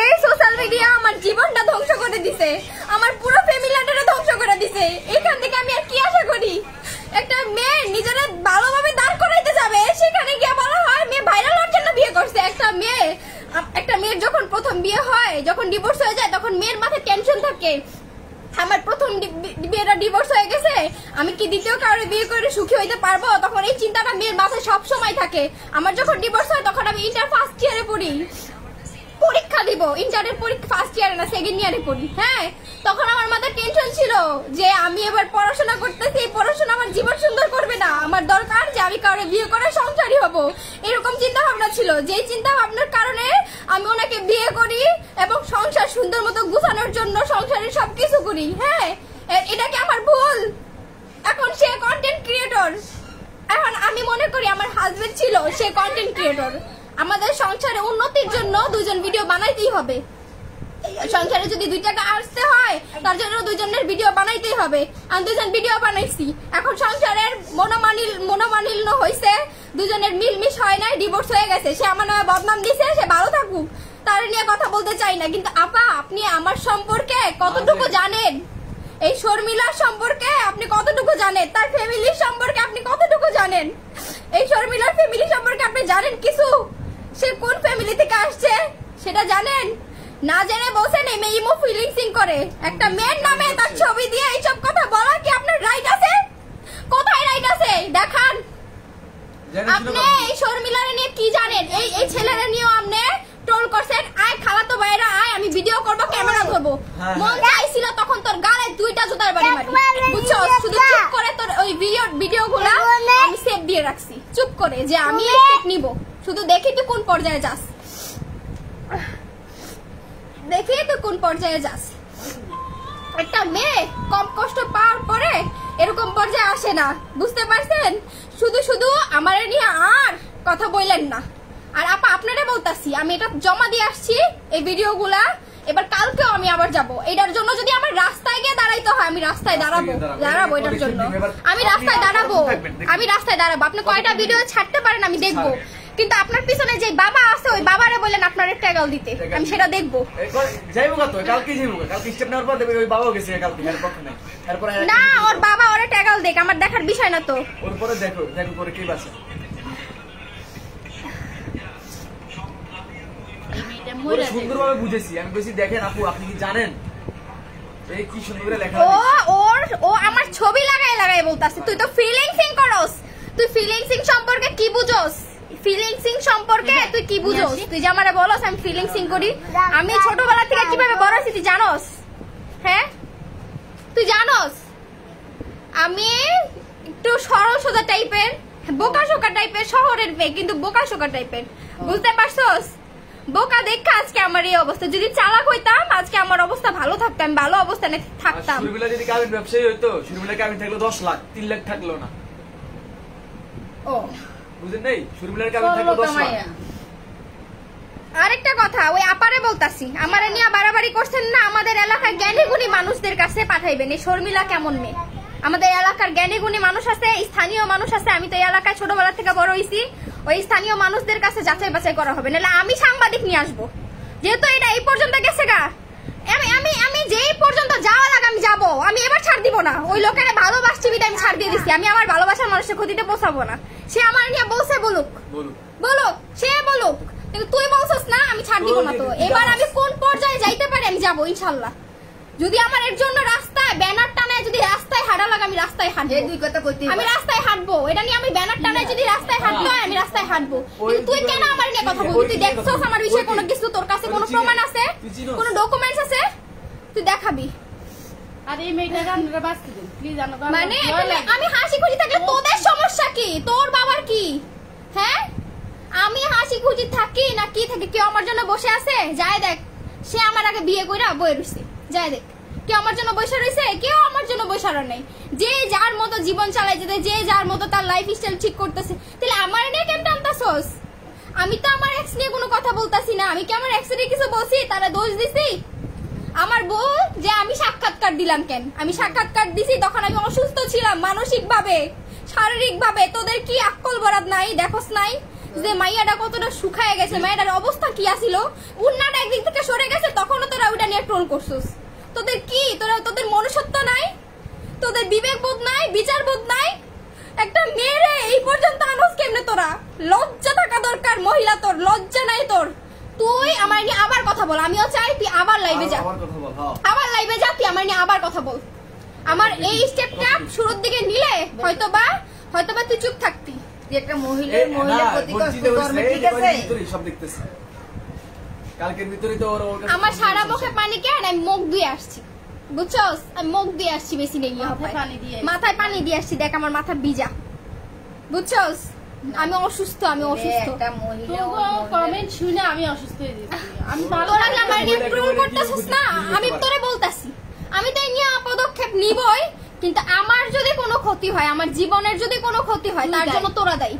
এই সোশ্যাল মিডিয়া আমার জীবনটা ধ্বংস করে দিছে, আমার পুরো ফ্যামিলিটারে ধ্বংস করে দিছে। এখান থেকে আমি আর কি আশা করি? একটা মেয়ে নিজেরা ভালোভাবে দাঁড় করাইতে যাবে, সেখানে গিয়ে বলা হয় মেয়ে ভাইরাল হওয়ার জন্য বিয়ে করছে। একটা মেয়ের যখন প্রথম বিয়ে হয়, যখন ডিভোর্স হয়ে যায়, তখন মেয়ের মাথায় টেনশন থাকে, আমার প্রথম বিয়েটা ডিভোর্স হয়ে গেছে, আমি কি দ্বিতীয় কারোর বিয়ে করে সুখী হইতে পারবো? তখন এই চিন্তাটা মেয়ের মাথায় সব সময় থাকে। আমার যখন ডিভোর্স হয় তখন আমি ইন্টার ফার্স্ট ইয়ারে পড়ি, পরীক্ষা দিব, ইন্টারের পরীক্ষা ফার্স্ট ইয়ারে না সেকেন্ড ইয়ারে পড়ি। হ্যাঁ, তখন আমার মাথায় টেনশন ছিল যে আমি এবার পড়াশোনা করতেছি, এই পড়াশোনা আমার জীবন সুন্দর করবে না, আমার দরকার যে আমি কারো বিয়ে করে সংসারী হব, এরকম চিন্তা ভাবনা ছিল। যেই চিন্তা ভাবনার কারণে আমি ওনাকে বিয়ে করি এবং সংসার সুন্দর মতো গুছানোর জন্য সংসারের সবকিছু করি। হ্যাঁ, এটা কি আমার ভুল? এখন সে কন্টেন্ট ক্রিয়েটর, এখন আমি মনে করি আমার হাজবেন্ড ছিল সে কন্টেন্ট ক্রিয়েটর। আমাদের সংসারে উন্নতির জন্য দুজন ভিডিও বানাইতেই হবে, সংসারে যদি 2 টাকা আসতে হয় তার জন্য দুজনের ভিডিও বানাইতেই হবে। আমি 2জন ভিডিও বানাইছি, এখন সংসারের মনোমালিন্য হয়েছে, দুজনের মিলমিশ হয় নাই, ডিভোর্স হয়ে গেছে, সে আমার নামে বদনাম দিছে, সে ভালো থাকুক, তার নিয়ে কথা বলতে চাই না। কিন্তু আপা, আপনি আমার সম্পর্কে কতটুকু জানেন? এই শর্মিলার সম্পর্কে আপনি কতটুকু জানেন? তার ফ্যামিলির সম্পর্কে আপনি কতটুকু জানেন? এই শর্মিলার ফ্যামিলি সম্পর্কে আপনি জানেন কিছু? সে কোন ফ্যামিলি থেকে আসছে, সেটা জানেন? না জেনে বলছেন এই মেয়ে ইমো ফিলিংসিং করে। একটা মেয়ের নামে তার ছবি দিয়ে এইসব কথা বলা কি আপনার রাইট আছে? কোথায় রাইট আছে দেখান। আপনি এই শর্মিলারে নিয়ে কি জানেন? এই ছেলেরা নিয়েও আপনি ট্রোল করছেন। আয় খালাতো ভাইরা আয়, আমি ভিডিও করব, ক্যামেরা ধরবো। মন চাইছিল তখন তোর গালে 2টা জুতার বাড়ি মারি, বুঝছো? শুধু চুপ করে তোর ওই ভিডিওগুলো আমি সেভ দিয়ে রাখছি, চুপ করে, যে আমি স্টেপ নিব। শুধু দেখি তুই কোন পর্যায়ে যাস, দেখি তুই কোন পর্যায়ে যাস। একটা মেয়ে কম কষ্ট পাওয়ার পরে এরকম পর্যায়ে আসে না, বুঝতে পারছেন? শুধু শুধু আমার নিয়ে আর কথা বললেন না। আর আপা আপনারা বলতাছি, আমি এটা জমা দিয়ে আসছি এই ভিডিওগুলা। এবার কালকেও আমি আবার যাব। এটার জন্য যদি আমার রাস্তায় গিয়ে দাঁড়াইতে হয়, আমি রাস্তায় দাঁড়াবো এটার জন্য। আমি রাস্তায় দাঁড়াবো। আপনি কয়টা ভিডিও ছাড়তে পারেন আমি দেখবো, কিন্তু আপনার পিছনে যে বাবা আছে ওই বাবারে বললেন আপনার একটা ট্যাগল দিতে, আমি সেটা দেখবো। না, ওর বাবা ওরে ট্যাগল দেখ, আমার দেখার বিষয় না তো।
সুন্দরভাবে বুঝেছি আমি, বেশি দেখেন আপু, আপনি কি জানেন এই কি সুন্দর করে লেখা?
ও আমার ছবি লাগাই বলতাছে তুই তো ফিলিংসিং করস। তুই ফিলিংসিং সম্পর্কে কি বুঝোস? ফিলিংসিং সম্পর্কে তুই কি বুঝোস? তুই যে আমারে বলস আমি ফিলিংসিং করি। আমি ছোটবেলা থেকে কিভাবে বড় হইছি তুই জানোস? হ্যাঁ তুই জানোস? আমি একটু সরল সোজা টাইপের, বোকাশোকা টাইপের, শহরের মেয়ে কিন্তু বোকাশোকা টাইপের, বুঝতে পারছস? বোকা দেখা আজকে আমার এই অবস্থা। যদি চালাক হইতাম আজকে আমার অবস্থা ভালো থাকতো, আমি ভালো অবস্থানে থাকতাম।
সুরবিলা যদি কাবিন ব্যবসায়ী হইতো, সুরবিলা কাবিন থাকলো 10 লাখ, 3 লাখ থাকলো না।
ও
বুঝেন নাই? সুরবিলার কাবিন থাকলো 10 লাখ।
আরেকটা কথা ওই আপারে বলতাছি, আমারে নিয়ে বাড়াবাড়ি করছেন না, আমাদের এলাকার জ্ঞানী গুণী মানুষদের কাছে পাঠাইবেন এই শর্মিলা কেমন মেয়ে। আমাদের এলাকার জ্ঞানী গুণী মানুষ আছে, স্থানীয় মানুষ আছে। আমি তো এই এলাকায় ছোটবেলা থেকে বড় হইছি, ওই স্থানীয় মানুষদের কাছে যাচাই বাছাই করা হবে, নাহলে আমি সাংবাদিক নিয়ে আসবো। যেহেতু এটা এই পর্যন্ত গেছে গা, আমি যেই পর্যন্ত যাওয়া লাগে আমি যাবো। আমি এবার ছাড় দিব না। ওই লোকের ভালোবাসছি বিধায় আমি ছাড় দিয়ে দিচ্ছি। আমি আমার ভালোবাসার মানুষের ক্ষতিতে পৌঁছাবো না। সে আমার নিয়ে বলছে বলুক, সে বলুক, কিন্তু তুই বলছিস না, আমি ছাড় দিব না। তো এবার আমি কোন পর্যায়ে যাইতে পারি আমি যাবো ইনশাল্লাহ। যদি আমার এর জন্য রাস্তায় ব্যানার টানায় যদি রাস্তায় হাঁটা লাগে আমি রাস্তায় হাঁটবো। দুই কথা কইতে আমি রাস্তায় হাঁটবো, এটা নিয়ে আমি ব্যানার টানায় যদি রাস্তায় হাঁটতে হয় আমি রাস্তায় হাঁটবো। কিন্তু তুই কেন আমার নিয়ে কথা বলবি? তুই দেখছস আমার বিষয়ে কোনো কিছু? তোর কাছে কোনো প্রমাণ আছে, কোনো ডকুমেন্টস আছে? তুই দেখাবি।
আর এই মেয়েটাকে আপনারা বাঁচতে দিন প্লিজ।
মানে আমি হাসি খুশি থাকলে তোদের সমস্যা কি? তোর বাবার কি? হ্যাঁ আমি হাসি খুশি থাকি না কি থাকি? কেউ আমার জন্য বসে আছে? যাই দেখ, সে আমার আগে বিয়ে কইরা বয়ে রইছে। যাই দেখ, কেউ আমার জন্য বসে রইছে? কেউ আমার জন্য বসে নেই। যে যার মতো জীবন চালাই যেতে, যে যার মতো তার লাইফ স্টাইল ঠিক করতেছে। তাহলে আমার নিয়ে কেন টানতাছস? আমি তো আমার এক্স নিয়ে কোনো কথা বলতাছি না। আমি কি আমার এক্স এর কিছু বলছি? তারা দোষ দিছি? আমার বউ যে আমি সাক্ষাৎকার দিলাম কেন? আমি সাক্ষাৎকার দিছি তখন আমি অসুস্থ ছিলাম, মানসিক ভাবে, শারীরিক ভাবে। তোদের কি আক্কল বরাদ নাই? দেখোস নাই যে মাইয়াটা কতটা শুকায় গেছে? মাইয়াটার অবস্থা কি আছিল? উন্নাটা একদিক থেকে সরে গেছে, তখনও তোরা ওইটা নিয়ে ট্রোল করছিস। তোদের কি, তোদের মনুষ্যত্ব নাই? তোদের বিবেক বোধ নাই? বিচার বোধ নাই? একটা মেয়েরে এই পর্যন্ত আনস কেমনে তোরা? লজ্জা থাকা দরকার মহিলা, তোর লজ্জা নাই তোর? তুই আমার নিয়ে আবার কথা বল। আমিও চাই তুই আবার লাইভে যা, আবার লাইভে যা, তুই আমার নিয়ে আবার কথা বল। আমার এই স্টেপটা শুরুর দিকে নিলে হয়তোবা তুই চুপ থাকতি।
একটা মহিলার প্রতি কর্মে ঠিক আছে
সব দেখতেছি। কালকের ভিতরে তো
আমার সারা মুখে পানি কেন? আমি মুখ ধুয়ে আসছি, বুঝছস? আমি মুখ ধুয়ে আসছি, বেশি নেই মাথায় পানি দিয়ে আসছি। দেখ আমার মাথা ভিজা, বুঝছস? আমি অসুস্থ,
একটা মহিলা
কমেন্ট শুনে আমি অসুস্থ হয়ে গেছি। আমি
তোরা কি আমার নিয়ে ট্রোল করতেছিস না? আমি তোরে বলতাছি, আমি তো এই নিয়ে পদক্ষেপ নিবই, কিন্তু আমার যদি কোনো ক্ষতি হয়, আমার জীবনের যদি কোনো ক্ষতি হয়, তার জন্য তোরা দায়ী।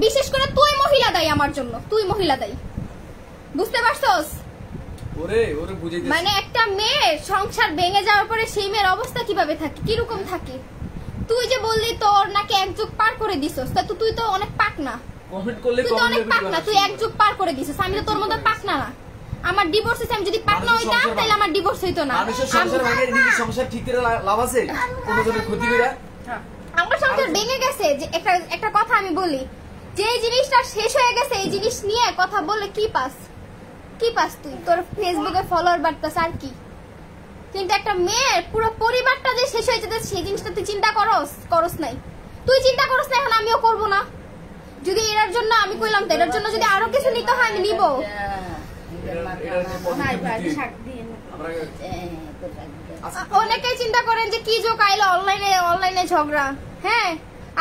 বিশেষ করে তুই মহিলা দায়ী আমার জন্য, তুই মহিলা দায়ী, বুঝতে পারছস? মানে একটা মেয়ের সংসার ভেঙে যাওয়ার পরে সেই মেয়ের অবস্থা কিভাবে থাকে, কিরকম থাকে? তুই যে বললি তোর নাকি 1 যুগ পার করে দিছস, তা তুই তো অনেক পাক না? তুই তো অনেক পাক না, তুই 1 যুগ পার করে দিছস। আমি তো তোর মতো পাক না। আমার ডিভোর্স হইছে, আমি যদি পাক না হইতাম তাহলে আমার ডিভোর্স হইতো না।
মানুষের সংসার ভাঙে নিজের সংসার ঠিক করে লাভ আছে? কোনো জনের ক্ষতি কইরা
আমার সংসার ভেঙে গেছে। যে একটা কথা আমি বলি, যে জিনিসটা শেষ হয়ে গেছে এই জিনিস নিয়ে কথা বললে কি পাস? কি পাস তুই? তোর ফেসবুকে ফলোয়ার বাড়তাছে আর কি? কিন্তু একটা মেয়ের পুরো পরিবারটা যে শেষ হয়ে যেতে সেই জিনিসটা তুই চিন্তা করস নাই। তুই চিন্তা করস না, এখন আমিও করব না। যদি এর জন্য আমি কইলাম তো, এর জন্য যদি আরো কিছু নিতে হয় আমি নিব। অনেকেই চিন্তা করেন যে কি যোগ আইলো অনলাইনে ঝগড়া। হ্যাঁ,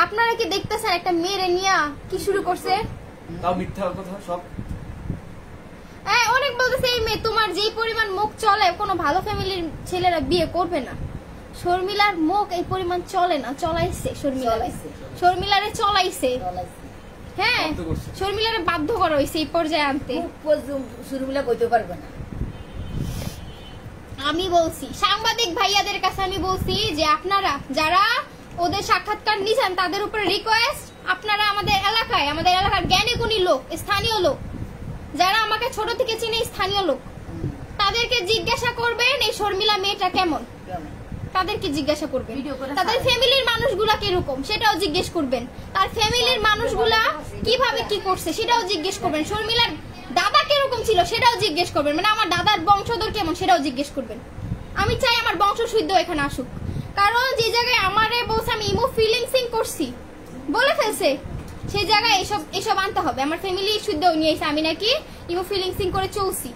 আপনারা কি দেখতেছেন একটা মেয়েরে নিয়া কি শুরু করছে?
তাও মিথ্যা কথা সব।
হ্যাঁ, অনেক বলতেছে এই মেয়ে তোমার যেই পরিমাণ মুখ চলে কোনো ভালো ফ্যামিলির ছেলেরা বিয়ে করবে না। শর্মিলার মুখ এই পরিমাণ চলে না, চলাইছে শর্মিলারে চলাইছে। হ্যাঁ, শর্মিলারে বাধ্য করা হয়েছে এই পর্যায়ে আনতে।
শর্মিলা কইতে পারবে না।
আমি বলছি সাংবাদিক ভাইয়াদের কাছে, আমি বলছি যে আপনারা যারা ওদের সাক্ষাৎকার নিছেন তাদের উপরে রিকোয়েস্ট, আপনারা আমাদের এলাকার জ্ঞানী গুণী লোক, স্থানীয় লোক, যারা আমাকে ছোট থেকে চিনে, স্থানীয় লোক, তাদেরকে জিজ্ঞাসা করবেন এই শর্মিলা মেয়েটা কেমন। তাদেরকে জিজ্ঞাসা করবেন তাদের ফ্যামিলির মানুষগুলা কিরকম সেটাও জিজ্ঞেস করবেন। তার ফ্যামিলির মানুষগুলা কিভাবে কি করছে সেটাও জিজ্ঞেস করবেন। শর্মিলার দাদা কিরকম ছিল সেটাও জিজ্ঞেস করবেন। মানে আমার দাদার বংশধর কেমন সেটাও জিজ্ঞেস করবেন। আমি চাই আমার বংশ শুদ্ধ এখানে আসুক, কারণ যে জায়গায় আমারে বলছে আমি ইমো ফিলিংসিং করছি বলে ফেলছে, সেই জায়গায় এসব আনতে হবে। আমার ফ্যামিলি শুদ্ধ নিয়ে এসে আমি নাকি ইমো ফিলিংসিং করে চলছি।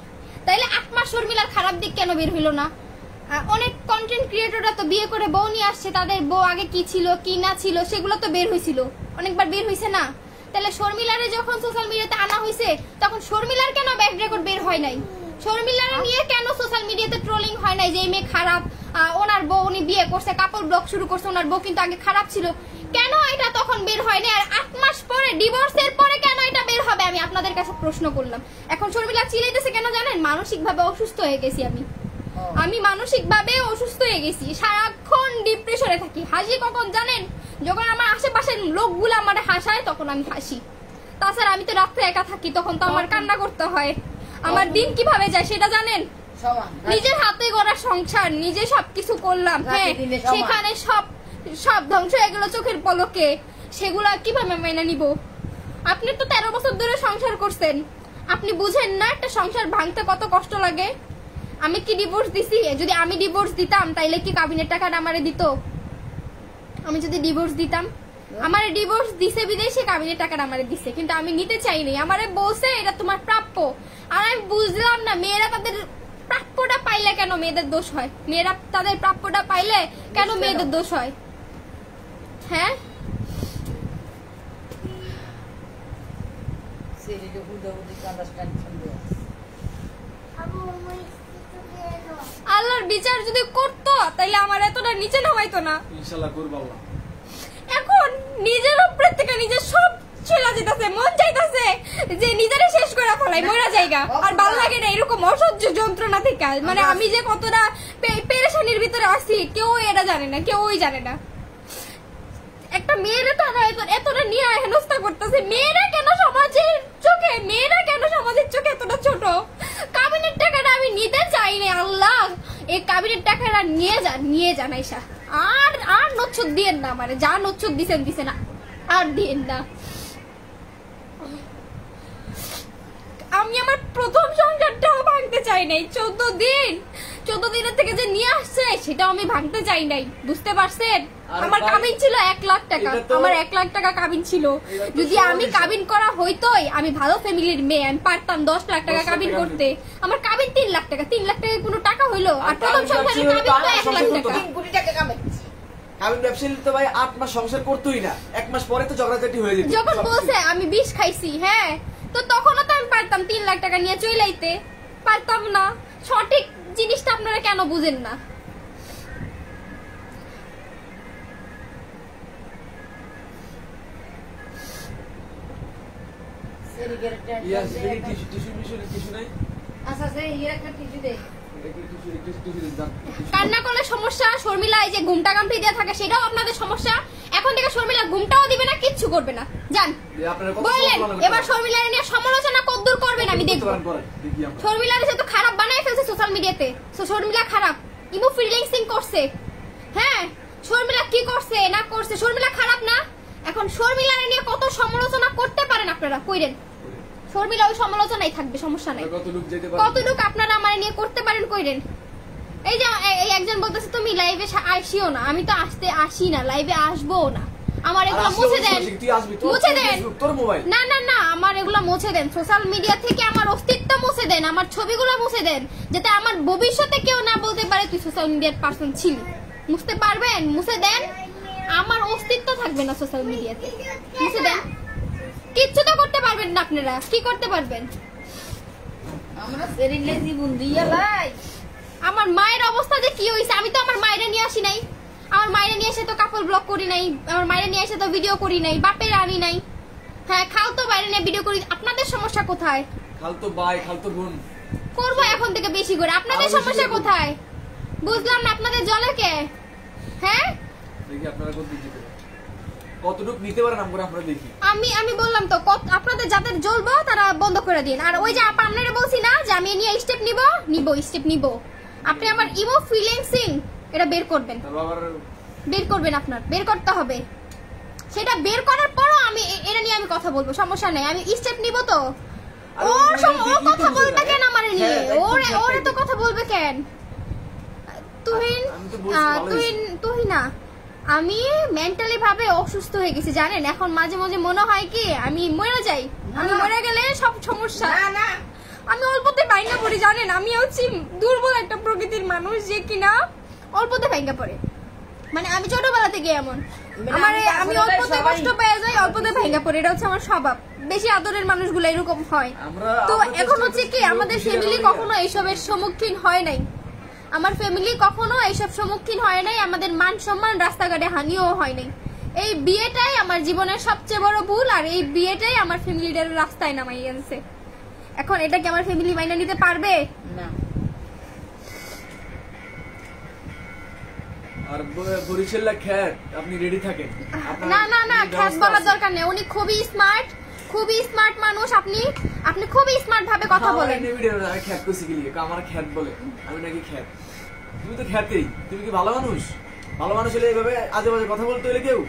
তাইলে 8 মাস শর্মিলার খারাপ দিক কেন বের হইল না? অনেক কন্টেন্ট ক্রিয়েটররা তো বিয়ে করে বউ নিয়ে আসছে, তাদের বউ আগে কি ছিল কি না ছিল সেগুলো তো বের হয়েছিল, অনেকবার বের হয়েছে না? তাহলে শর্মিলারে যখন সোশ্যাল মিডিয়াতে আনা হয়েছে তখন শর্মিলার কেন ব্যাক রেকর্ড বের হয় নাই? শর্মিলার নিয়ে কেন সোশ্যাল মিডিয়াতে ট্রোলিং হয় নাই যে এই মেয়ে খারাপ, ওনার বউ উনি বিয়ে করছে, কাপল ব্লগ শুরু করছে, ওনার বউ কিন্তু আগে খারাপ ছিল? কেন এটা তখন বের হয়নি? আর 8 মাস পরে, ডিভোর্সের পরে কেন এটা বের হবে? আমি আপনাদের কাছে প্রশ্ন করলাম। এখন শর্মিলা চিল্লাইতেছে কেন জানেন? মানসিকভাবে অসুস্থ হয়ে গেছি আমি মানসিকভাবে অসুস্থ হয়ে গেছি, সারাক্ষণ ডিপ্রেশনে থাকি। হাসি কখন জানেন? যখন আমার আশেপাশের লোকগুলো আমার হাসায় তখন আমি হাসি। তাছাড়া আমি তো রাত্রে একা থাকি, তখন তো আমার কান্না করতে হয়। আমার দিন কিভাবে যায় সেটা জানেন? নিজের হাতে গড়া সংসার, নিজে সবকিছু করলাম, হ্যাঁ, সেখানে সব ধ্বংস হয়ে গেল চোখের পলকে। সেগুলা কিভাবে মেনে নিব? আপনি তো 13 বছর ধরে সংসার করছেন, আপনি বুঝেন না একটা সংসার ভাঙতে কত কষ্ট লাগে? আমি কি ডিভোর্স দিছি? যদি আমি ডিভোর্স দিতাম তাইলে কি কাবিনের টাকাটা আমারে দিত? আমি যদি ডিভোর্স দিতাম, আমারে ডিভোর্স দিছে বিদেশে কাবিনের টাকাটা আমারে দিছে, কিন্তু আমি নিতে চাইনি। আমারে বলছে এটা তোমার প্রাপ্য। আর আমি বুঝলাম না মেয়েরা তাদের প্রাপ্যটা পাইলে কেন মেয়েদের দোষ হয়? মেয়েরা তাদের প্রাপ্যটা পাইলে কেন মেয়েদের দোষ হয়? হ্যাঁ, আল্লাহর বিচার যদি করতো তাইলে আমার এতটা নিচে নামাইতো না।
ইনশাআল্লাহ করব আল্লাহ।
এখন নিজের উপর থেকে নিজের সব চলে যেতেছে, মন চাইতেছে যে নিজেরে শেষ করে ফেলাই, মরা জায়গা। আর ভালো লাগে না এরকম অসহ্য যন্ত্রণা থেকে। মানে আমি যে কতটা পেরেশানির ভিতরে আছি কেউ এটা জানে না, কেউই জানে না। একটা মেয়েরা তারা এতটা নিয়ে হেনস্থা করতেছে। মেয়েরা কেন সমাজের চোখে এতটা ছোট? কাবিনের টাকাটা আমি নিতে চাই না। আল্লাহ এই কাবিনের টাকাটা নিয়ে যান আইসা। আর নচ্ছদ দিয়েন না, মানে যা নচ্ছদ দিছে না আর দিয়েন না। আমি আমার প্রথম সংসারটাও ভাঙতে চাই নাই। 14 দিনের থেকে যে নিয়ে আসছে সেটাও আমি ভাঙতে চাই নাই, বুঝতে পারছেন? আমার কাবিন ছিল 1 লাখ টাকা, আমার 1 লাখ টাকা কাবিন ছিল। যদি আমি কাবিন করা হইতোই, আমি ভালো ফ্যামিলির মেয়ে, আমি পারতাম 10 লাখ টাকা কাবিন করতে। আমার কাবিন 3 লাখ টাকা, 3 লাখ টাকা কোনো টাকা হইলো? আর প্রথম সংসারে কাবিন তো 1 লাখ টাকা।
3 কোটি টাকা কামাচ্ছি।
কাবিন ব্যবসায়ী তো ভাই 8 মাস সংসার করতেই না, 1 মাস পরে তো ঝগড়াঝাটি হয়ে যেত।
যখন বলছে আমি বিষ খাইছি, হ্যাঁ, তো তখনও তো আমি পারতাম 3 লাখ টাকা নিয়ে চইলাইতে, পারতাম না? সঠিক জিনিসটা আপনারা কেন বুঝেন না? কান্না করলে সমস্যা, শর্মিলা এই যে ঘুমটা গামটি দিয়ে থাকে সেটাও আপনাদের সমস্যা। এখন থেকে শর্মিলা ঘুমটাও দিবে না, কিচ্ছু করবে না, জান বললেন। এবার শর্মিলার নিয়ে সমালোচনা কতদূর করবেন আমি দেখবো। শর্মিলার তো খারাপ বানাই ফেলছে সোশ্যাল মিডিয়াতে। শর্মিলা খারাপ, ইমো ফিলিংসিং করছে। হ্যাঁ, শর্মিলা কি করছে না করছে, শর্মিলা খারাপ না? এখন শর্মিলার নিয়ে কত সমালোচনা করতে পারেন আপনারা, কইরেন। শর্মিলা ওই সমালোচনাই থাকবে, সমস্যা নাই।
কতটুকু যেতে পারে,
কতটুকু আপনারা আমার নিয়ে করতে পারেন কইরেন। এই যে এই একজন বলতেছে তুমি লাইভে আসিও না, আমি তো আসি না, লাইভে আসবো না। আমার এগুলো মুছে দেন, মুছে দেন।
তোর মোবাইল
না না না, আমার এগুলো মুছে দেন। সোশ্যাল মিডিয়া থেকে আমার অস্তিত্ব মুছে দেন, আমার ছবিগুলো মুছে দেন, যাতে আমার ভবিষ্যতে কেউ না বলতে পারে তুই সোশ্যাল মিডিয়ার পারসন ছিলি। মুছতে পারবেন? মুছে দেন, আমার অস্তিত্ব থাকবে না সোশ্যাল মিডিয়াতে। মুছে দেন। কিচ্ছু তো করতে পারবেন না আপনারা, কি করতে পারবেন?
আমরা সেরিলে জীবন দিয়া লাই।
আমার মায়ের অবস্থা যে কি হইছে, আমি তো আমার মায়ের নিয়ে আসি নাই। আমার মায়ের নিয়ে এসে তো কাপল ব্লগ করি নাই, আমার মায়ের নিয়ে এসে তো ভিডিও করি নাই, বাপের আনি নাই। হ্যাঁ, খাল তো বাইরে নিয়ে ভিডিও করি। আপনাদের সমস্যা কোথায়?
খালতো ভাই খালতো বোন
করবো এখন থেকে বেশি করে। আপনাদের সমস্যা কোথায়? বুঝলাম না, আপনাদের জলে কে? হ্যাঁ,
দেখি আপনারা কতটুকু নিতে পারেন আমরা আপনারা দেখি।
আমি বললাম তো আপনাদের যাদের জ্বলবো তারা বন্ধ করে দিন। আর ওই যে আপনারা বলছি না যে আমি নিয়ে স্টেপ নিব, আপনি আমার ইমো ফিলিংসিং এটা বের করবেন, বের করবেন, আপনার বের করতে হবে। সেটা বের করার পরও আমি এটা নিয়ে আমি কথা বলবো, সমস্যা নেই। আমি স্টেপ নিব তো। ও কথা বলবে কেন আমার নিয়ে? ওরে তো কথা বলবে কেন? তুই না, আমি মেন্টালি ভাবে অসুস্থ হয়ে গেছি জানেন। এখন মাঝে মাঝে মনে হয় কি আমি মরে যাই, আমি মরে গেলে সব সমস্যা।
না
আমি অল্পতে ভাঙ্গা পড়ি জানেন। আমি হচ্ছি দুর্বল একটা প্রকৃতির মানুষ যে কিনা অল্পতে ভাঙ্গা পড়ে। মানে আমি ছোটবেলা থেকে এমন, আমি অল্পতে কষ্ট পেয়ে যাই, অল্পতে ভাঙ্গা পড়ে। এটা হচ্ছে আমার স্বভাব। বেশি আদরের মানুষগুলো এরকম হয়। তো এখন হচ্ছে কি আমাদের ফ্যামিলি কখনো এইসবের সম্মুখীন হয় নাই। আমার ফ্যামিলি কখনো এইসব সম্মুখীন হয় নাই। আমাদের মান সম্মান রাস্তাঘাটে হানিও হয় নাই। এই বিয়েটাই আমার জীবনের সবচেয়ে বড় ভুল, আর এই বিয়েটাই আমার ফ্যামিলিটার রাস্তায় নামাই আনছে। এখন এটা কি আমার ফ্যামিলি মাইনা নিতে পারবে?
না।
আর বরিশাল খ্যাত আপনি রেডি থাকেন।
না না না, খ্যাত বলার দরকার নেই। উনি খুবই স্মার্ট মানুষ। আপনি খুবই স্মার্ট ভাবে কথা বলেন।
খ্যাত কইছি কি লিখে আমার খ্যাত বলে, আমি নাকি খ্যাত? তুমি তো খ্যাতেই। তুমি কি ভালো মানুষ? ভালো মানুষ হলে এইভাবে আজে বাজে কথা বলতে হলে কেউ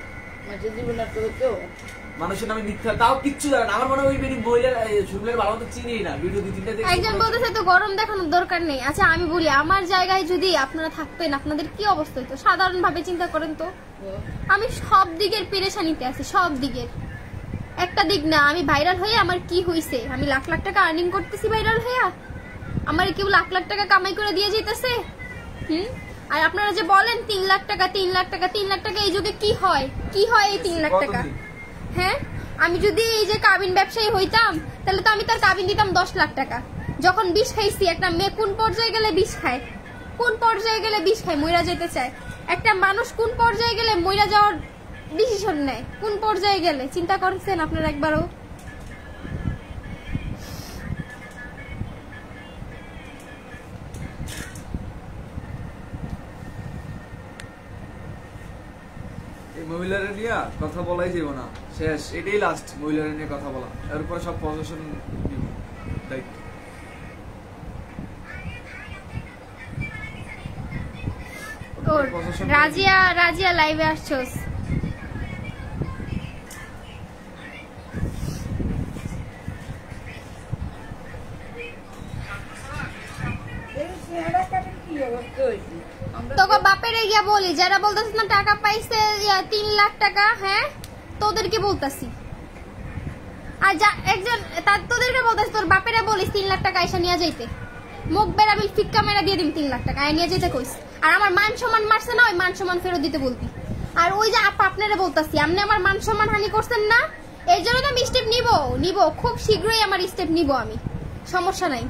মাঝে জীবন আর তো
মানুষের নামে মিথ্যা, তাও কিচ্ছু জানে না। আমার মনে হয় ওই মহিলার শুনলের ভালো মতো চিনি না। ভিডিও 2-3টা দেখে
একজন বলতেছে তো গরম দেখানোর দরকার নেই। আচ্ছা আমি বলি, আমার জায়গায় যদি আপনারা থাকতেন আপনাদের কি অবস্থা হতো? সাধারণ ভাবে চিন্তা করেন তো। আমি সব দিকের পেরেশানিতে আছি, সব দিকের। একটা দিক না, আমি ভাইরাল হয়ে আমার কি হইছে? আমি লাখ লাখ টাকা আর্নিং করতেছি ভাইরাল হয়ে। আমার কেউ লাখ লাখ টাকা কামাই করে দিয়ে যেতেছে। আর আপনারা যে বলেন 3 লাখ টাকা 3 লাখ টাকা 3 লাখ টাকা, এই যুগে কি হয় এই 3 লাখ টাকা? হ্যাঁ, আমি যদি এই যে কাবিন ব্যবসায়ী হইতাম তাহলে তো আমি তার কাবিন দিতাম 10 লাখ টাকা। যখন বিষ খাইছি, একটা মেয়ে কোন পর্যায়ে গেলে বিষ খায়? মইরা যেতে চায়। একটা মানুষ কোন পর্যায়ে গেলে মইরা যাওয়ার ডিসিশন নেয়? কোন পর্যায়ে গেলে চিন্তা করছেন আপনারা একবারও?
মহিলার নিয়ে কথা বলাই যাবে না, শেষ। এটাই লাস্ট মহিলার নিয়ে কথা বলা। এরপরে সব প্রশাসন দায়িত্ব।
রাজিয়া লাইভে আসছোস? তোকে বাপের গিয়া বলি, যারা বলতেছ না টাকা পাইছে 3 লাখ টাকা, হ্যাঁ তোদেরকে বলতাছি। আর একজন তোদেরকে বলতাছি, তোর বাপেরা বলিস 3 লাখ টাকা আইসা নিয়ে যাইতে। মুখ বেড়াবিল ফিক্কা মেরা দিয়ে দিম 3 লাখ টাকা আয় নিয়ে যেতে কইস। আর আমার মান সম্মান মারছে না, ওই মান সম্মান ফেরত দিতে বলতি। আর ওই যে আপনারা বলতাছি আপনি আমার মান সম্মান হানি করছেন না, এই জন্য তো আমি স্টেপ নিব খুব শীঘ্রই। আমার স্টেপ নিব আমি, সমস্যা নাই।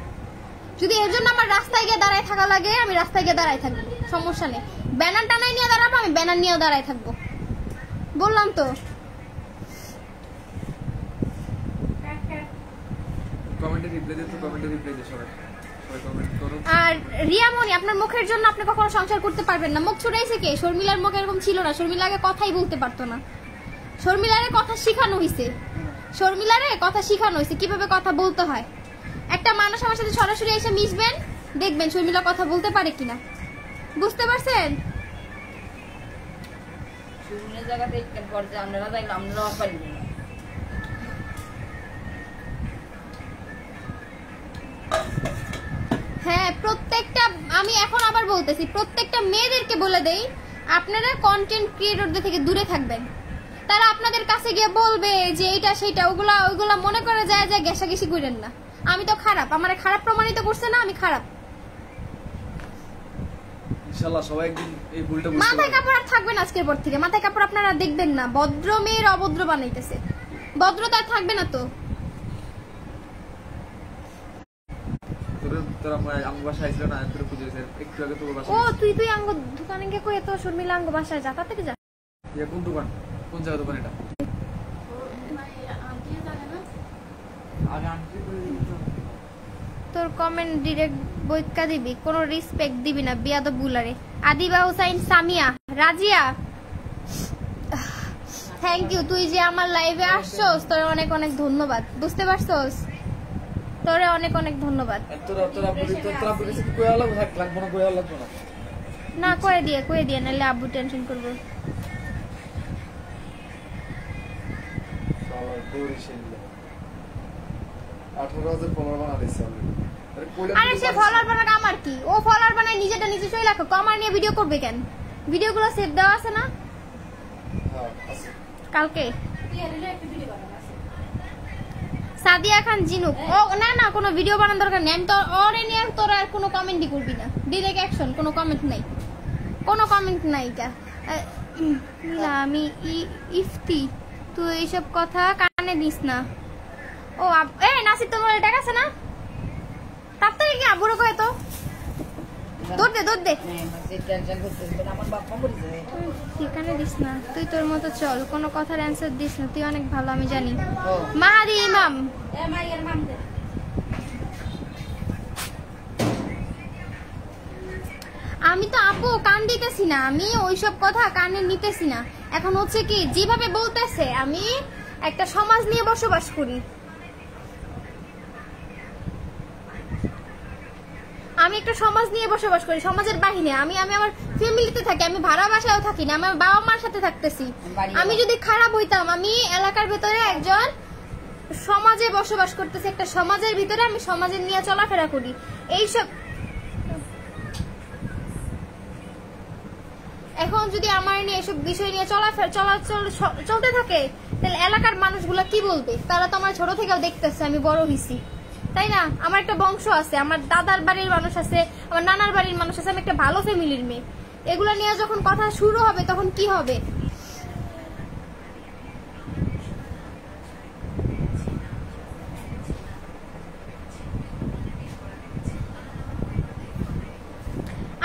যদি এর জন্য আমার রাস্তায় গিয়ে দাঁড়ায় থাকা লাগে, আমি রাস্তায় গিয়ে দাঁড়ায় থাকবো, সমস্যা নেই। ব্যানার টানায় নিয়ে দাঁড়াবো, আমি ব্যানার নিয়েও দাঁড়ায় থাকবো। বললাম তো। আর রিয়ামণি, আপনার মুখের জন্য আপনি কখনো সংসার করতে পারবেন না। মুখ ছুটাইছে কে? শর্মিলার মুখ এরকম ছিল না। শর্মিলা আগে কথাই বলতে পারতো না। শর্মিলারে কথা শিখানো হয়েছে কিভাবে কথা বলতে হয়। একটা মানুষ আমার সাথে সরাসরি এসে মিশবেন, দেখবেন শর্মিলা কথা বলতে পারে কিনা। বুঝতে পারছেন?
জায়গাতে আপনারা
হ্যাঁ প্রত্যেকটা, আমি এখন আবার বলতেছি, প্রত্যেকটা মেয়েদেরকে বলে দেই আপনারা কন্টেন্ট ক্রিয়েটরদের থেকে দূরে থাকবেন। তারা আপনাদের কাছে গিয়ে বলবে যে এটা সেটা, ওগুলা মনে করে যায় যে ঘেঁষাঘেঁষি করেন না। আমি তো খারাপ, আমার খারাপ প্রমাণিত করছে না, আমি খারাপ।
ইনশাআল্লাহ সবাই একদিন এই ভুলটা বুঝতে
মাথায়
পারবে।
কাপড় আর থাকবে না আজকের পর থেকে, মাথায় কাপড় আপনারা দেখবেন না। ভদ্র মেয়ের অভদ্র বানাইতেছে, ভদ্রতা আর থাকবে না তো।
তোরা আঙ্গ বাসায় আইছিল না, তোরা খুঁজেছে একটু আগে তোর
ও
বাসায়।
তুই আঙ্গ দোকানে গিয়ে কই এত শর্মিলা আঙ্গ বাসায় যা, তাড়াতাড়ি যা।
কোন দোকান, কোন জায়গা দোকান এটা?
আন্টি জানে না
আগে আন্টি করে
তোর কমেন্ট ডিরেক্ট বইকা দিবি, কোনো রেসপেক্ট দিবি না বিয়াদব বুলারে। Adiba Hussain Samia Razia, thank you. তুই যে আমার লাইভে আসছস তোরে অনেক অনেক ধন্যবাদ, বুঝতে পারছস? তোরে অনেক অনেক ধন্যবাদ।
তোরা বলি কি কইয়া লাগবে, লাগবে না, কইয়া লাগবে না।
না কয়ে দিয়ে নাহলে আব্বু টেনশন করবে।
শালা বরিশাল 18,000 ফলোয়ার বানা দিছে অলরেডি।
আরে সে ফলোয়ার বানাক আমার কি, ও ফলোয়ার বানায় নিজেটা নিজে চলে রাখো, আমার নিয়ে ভিডিও করবে কেন? ভিডিওগুলো সেভ দেওয়া আছে না
হ্যাঁ আছে।
কালকে?
রিয়েলি একটা ভিডিও বানানো আছে
সাদিয়া খান জিনুক, ও না কোনো ভিডিও বানানোর দরকার নেই। আমি তো ওরে নিয়ে তোর আর কোনো কমেন্টই করবি না, ডিরেক্ট অ্যাকশন, কোনো কমেন্ট নাই, কোনো কমেন্ট নাই। এটা আমি ইফতি, তুই এইসব কথা কানে দিস না। ও এ নাসির তোর মোবাইলে টাকা আছে না? তাড়াতাড়ি কি আবুরে কয় তো, দৌড় দে।
টেনশন করতেছে আমার বাপ মা বলেছে
তুই কানে দিস না, তুই তোর মতো চল, কোনো কথার অ্যান্সার দিস না, তুই অনেক ভালো আমি জানি। মাহাদি ইমাম,
এ মাইয়ের নাম দে
আমি তো আপু কান দিতেছি না, আমি ওইসব কথা কানে নিতেছি না। এখন হচ্ছে কি যেভাবে বলতেছে, আমি একটা সমাজ নিয়ে বসবাস করি, আমি একটা সমাজ নিয়ে বসবাস করি, সমাজের বাহিরে। আমি আমার ফ্যামিলিতে থাকি, আমি ভাড়া বাসায়ও থাকি না, আমি আমার বাবা মার সাথে থাকতেছি। আমি যদি খারাপ হইতাম, আমি এলাকার ভেতরে একজন সমাজে বসবাস করতেছি, একটা সমাজের ভিতরে আমি সমাজের নিয়ে চলাফেরা করি। এইসব এখন যদি আমার নিয়ে এসব বিষয় নিয়ে চলতে থাকে, তাহলে এলাকার মানুষগুলো কি বলবে? তারা তো আমার ছোট থেকেও দেখতেছে আমি বড় হইছি, তাই না? আমার একটা বংশ আছে, আমার দাদার বাড়ির মানুষ আছে, আমার নানার বাড়ির মানুষ আছে, আমি একটা ভালো ফ্যামিলির মেয়ে। এগুলো নিয়ে যখন কথা শুরু হবে তখন কি হবে?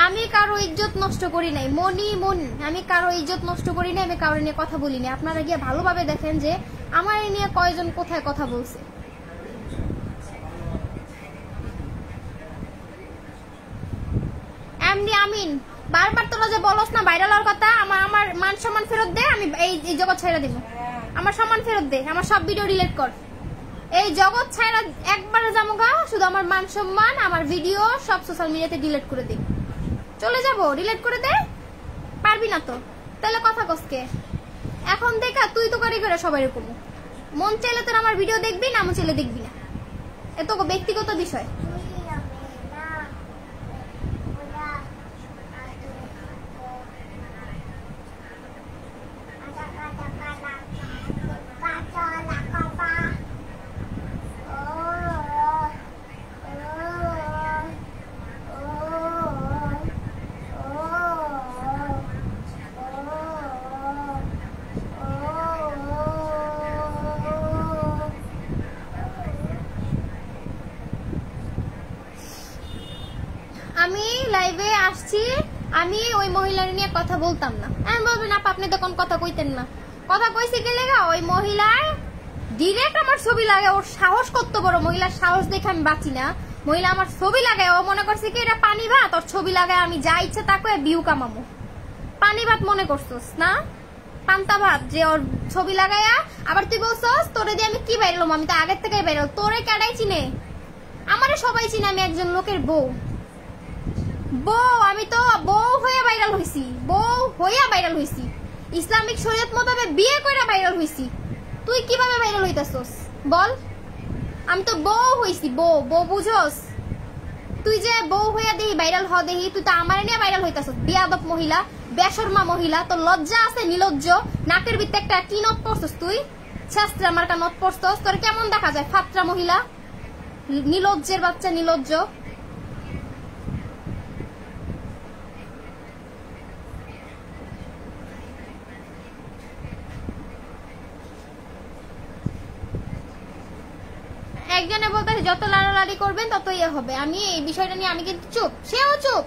আমি কারো ইজ্জত নষ্ট করি নাই, মনি আমি কারো ইজ্জত নষ্ট করি নাই, আমি কারো নিয়ে কথা বলি না। আপনারা গিয়ে ভালোভাবে দেখেন যে আমার নিয়ে কয়জন কোথায় কথা বলছে। এমনি আমিন বারবার তোরা যে বলস না ভাইরাল হওয়ার কথা, আমার মান সম্মান ফেরত দে, আমি এই জগৎ ছাইরা দিব। আমার সম্মান ফেরত দে, আমার সব ভিডিও ডিলিট কর। এই জগৎ ছাইরা একবারে জামুগা, শুধু আমার মান সম্মান, আমার ভিডিও সব সোশ্যাল মিডিয়াতে ডিলিট করে দে। চলে যাবো, ডিলিট করে দে, পারবি না তো? তাহলে কথা কসকে এখন দেখা, তুই তো করে সবাই এরকম মন চাইলে তোর আমার ভিডিও দেখবি না, মন চাইলে দেখবি না, এত ব্যক্তিগত বিষয়। আমি লাইভে আসছি, আমি ওই মহিলার নিয়ে কথা বলতাম না। আমি বলবেন আপা আপনি তখন কথা কইতেন না, কথা কইছে গেলে ওই মহিলার ডিরেক্ট আমার ছবি লাগে। ওর সাহস কত বড়, মহিলার সাহস দেখে আমি বাঁচি না। মহিলা আমার ছবি লাগায়, ও মনে করছে কি এটা পানি ভাত, ওর ছবি লাগায় আমি যা ইচ্ছে তা করে ভিউ কামামো। পানি ভাত মনে করছস না, পান্তা ভাত, যে ওর ছবি লাগায়া। আবার তুই বলছস তোরে দিয়ে আমি কি বাইরলাম, আমি তো আগের থেকে বাইরল। তোরে কেডাই চিনে? আমারে সবাই চিনে, আমি একজন লোকের বউ। আমি তো বউ হয়ে ভাইরাল হইছি, বউ হইয়া ভাইরাল হইছি, ইসলামিক শরীয়ত মোতাবেক বিয়ে করে ভাইরাল হইছি। তুই কিভাবে ভাইরাল হইতাছস বল? আমি তো বউ হইছি, বউ বুঝোস? তুই যে বউ হইয়া দেহি ভাইরাল হ দেহি, তুই তো আমার নিয়ে ভাইরাল হইতাছ। বিয়াদব মহিলা, বেশরমা মহিলা, তোর লজ্জা আছে নিলজ্জ, নাকের ভিতরে একটা কি নথ পড়ছস তুই, শাস্ত্রে আমার একটা নথ পড়ছস, তোর কেমন দেখা যায় ফাত্রা মহিলা, নিলজ্জের বাচ্চা, নিলজ্জ। একজনে বলতেছে যত লাড়ালাড়ি করবেন তত ইয়ে হবে। আমি এই বিষয়টা নিয়ে আমি কিন্তু চুপ, সেও চুপ,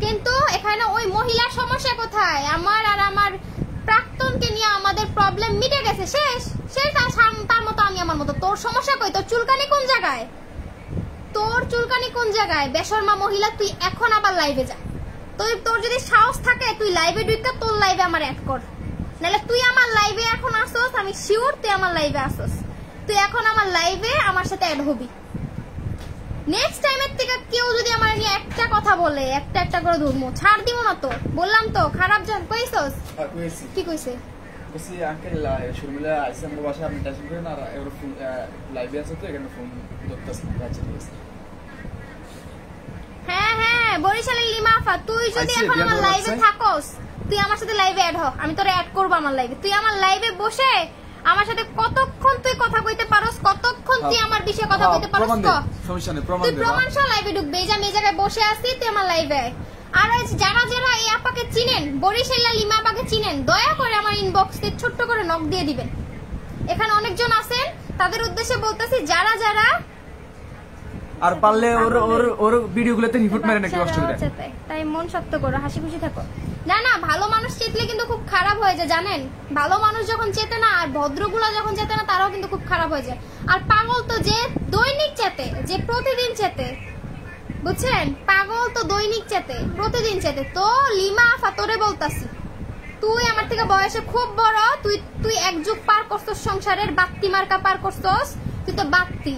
কিন্তু এখানে ওই মহিলার সমস্যা কোথায়? আমার আর আমার প্রাক্তনকে নিয়ে আমাদের প্রবলেম মিটে গেছে, শেষ শেষ। তার মতো আমি আমার মতো। তোর সমস্যা কই? তোর চুলকানি কোন জায়গায়? তোর চুলকানি কোন জায়গায়? বেশরমা মহিলা, তুই এখন আবার লাইভে যা। তোর যদি সাহস থাকে তুই লাইভে ঢুকা তোর লাইভে আমার অ্যাড কর, নাহলে তুই আমার লাইভে এখন আসছস, আমি শিওর তুই আমার লাইভে আসছস, তুই এখন আমার লাইভে আমার সাথে অ্যাড হবি। নেক্সট টাইমের থেকে কেউ যদি আমার নিয়ে একটা কথা বলে একটা করে ধরবো, ছাড় দিব না তো, বললাম তো। খারাপ জন কইছস? কি কইছে?
বলছি আঙ্কেল শর্মিলা আইসা আমার বাসায়, আপনি টেনশন করেন, আর এবার ফোন লাইভে আছে তো এখানে ফোন ধরতেছে। আচ্ছা ঠিক আছে।
হ্যাঁ বরিশালের লিমাফা, তুই যদি এখন আমার লাইভে থাকস, তুই আমার সাথে লাইভে অ্যাড হ, আমি তোরে অ্যাড করব আমার লাইভে। তুই আমার লাইভে বসে আমার সাথে কতক্ষণ তুই কথা কইতে পারস, কতক্ষণ তুই আমার বিষয়ে কথা কইতে পারস,
সমস্যা নেই, প্রমাণ
তুই
দে।
প্রমাণ সহ লাইভে ঢুকবে। এই যে আমি এই জায়গায় বসে আছি, তুই আমার লাইভে আয়। আর যারা যারা এই আপাকে চিনেন, বরিশালের লিমা আপাকে চিনেন, দয়া করে আমার ইনবক্সে ছোট্ট করে নক দিয়ে দিবেন। এখানে অনেকজন আছেন, তাদের উদ্দেশ্যে বলতেছি, যারা যারা
আর পারলে ওর ভিডিওগুলোতে রিপোর্ট মেরে নাকি কষ্ট করে।
তাই মন শক্ত করো, হাসি খুশি থাকো। না ভালো মানুষ চেতলে কিন্তু খুব খারাপ হয়ে যায়, জানেন? ভালো মানুষ যখন চেতে না, আর ভদ্রগুলো যখন চেতে না, তারাও কিন্তু খুব খারাপ হয়ে যায়। আর পাগল তো যে দৈনিক চেতে, যে প্রতিদিন চেতে, বুঝছেন? পাগল তো দৈনিক চেতে, প্রতিদিন চেতে। তো লিমা আফা তোরে বলতাছি, তুই আমার থেকে বয়সে খুব বড়, তুই এক যুগ পার করছস সংসারের, বাত্তি মার্কা পার করছস, তুই তো বাত্তি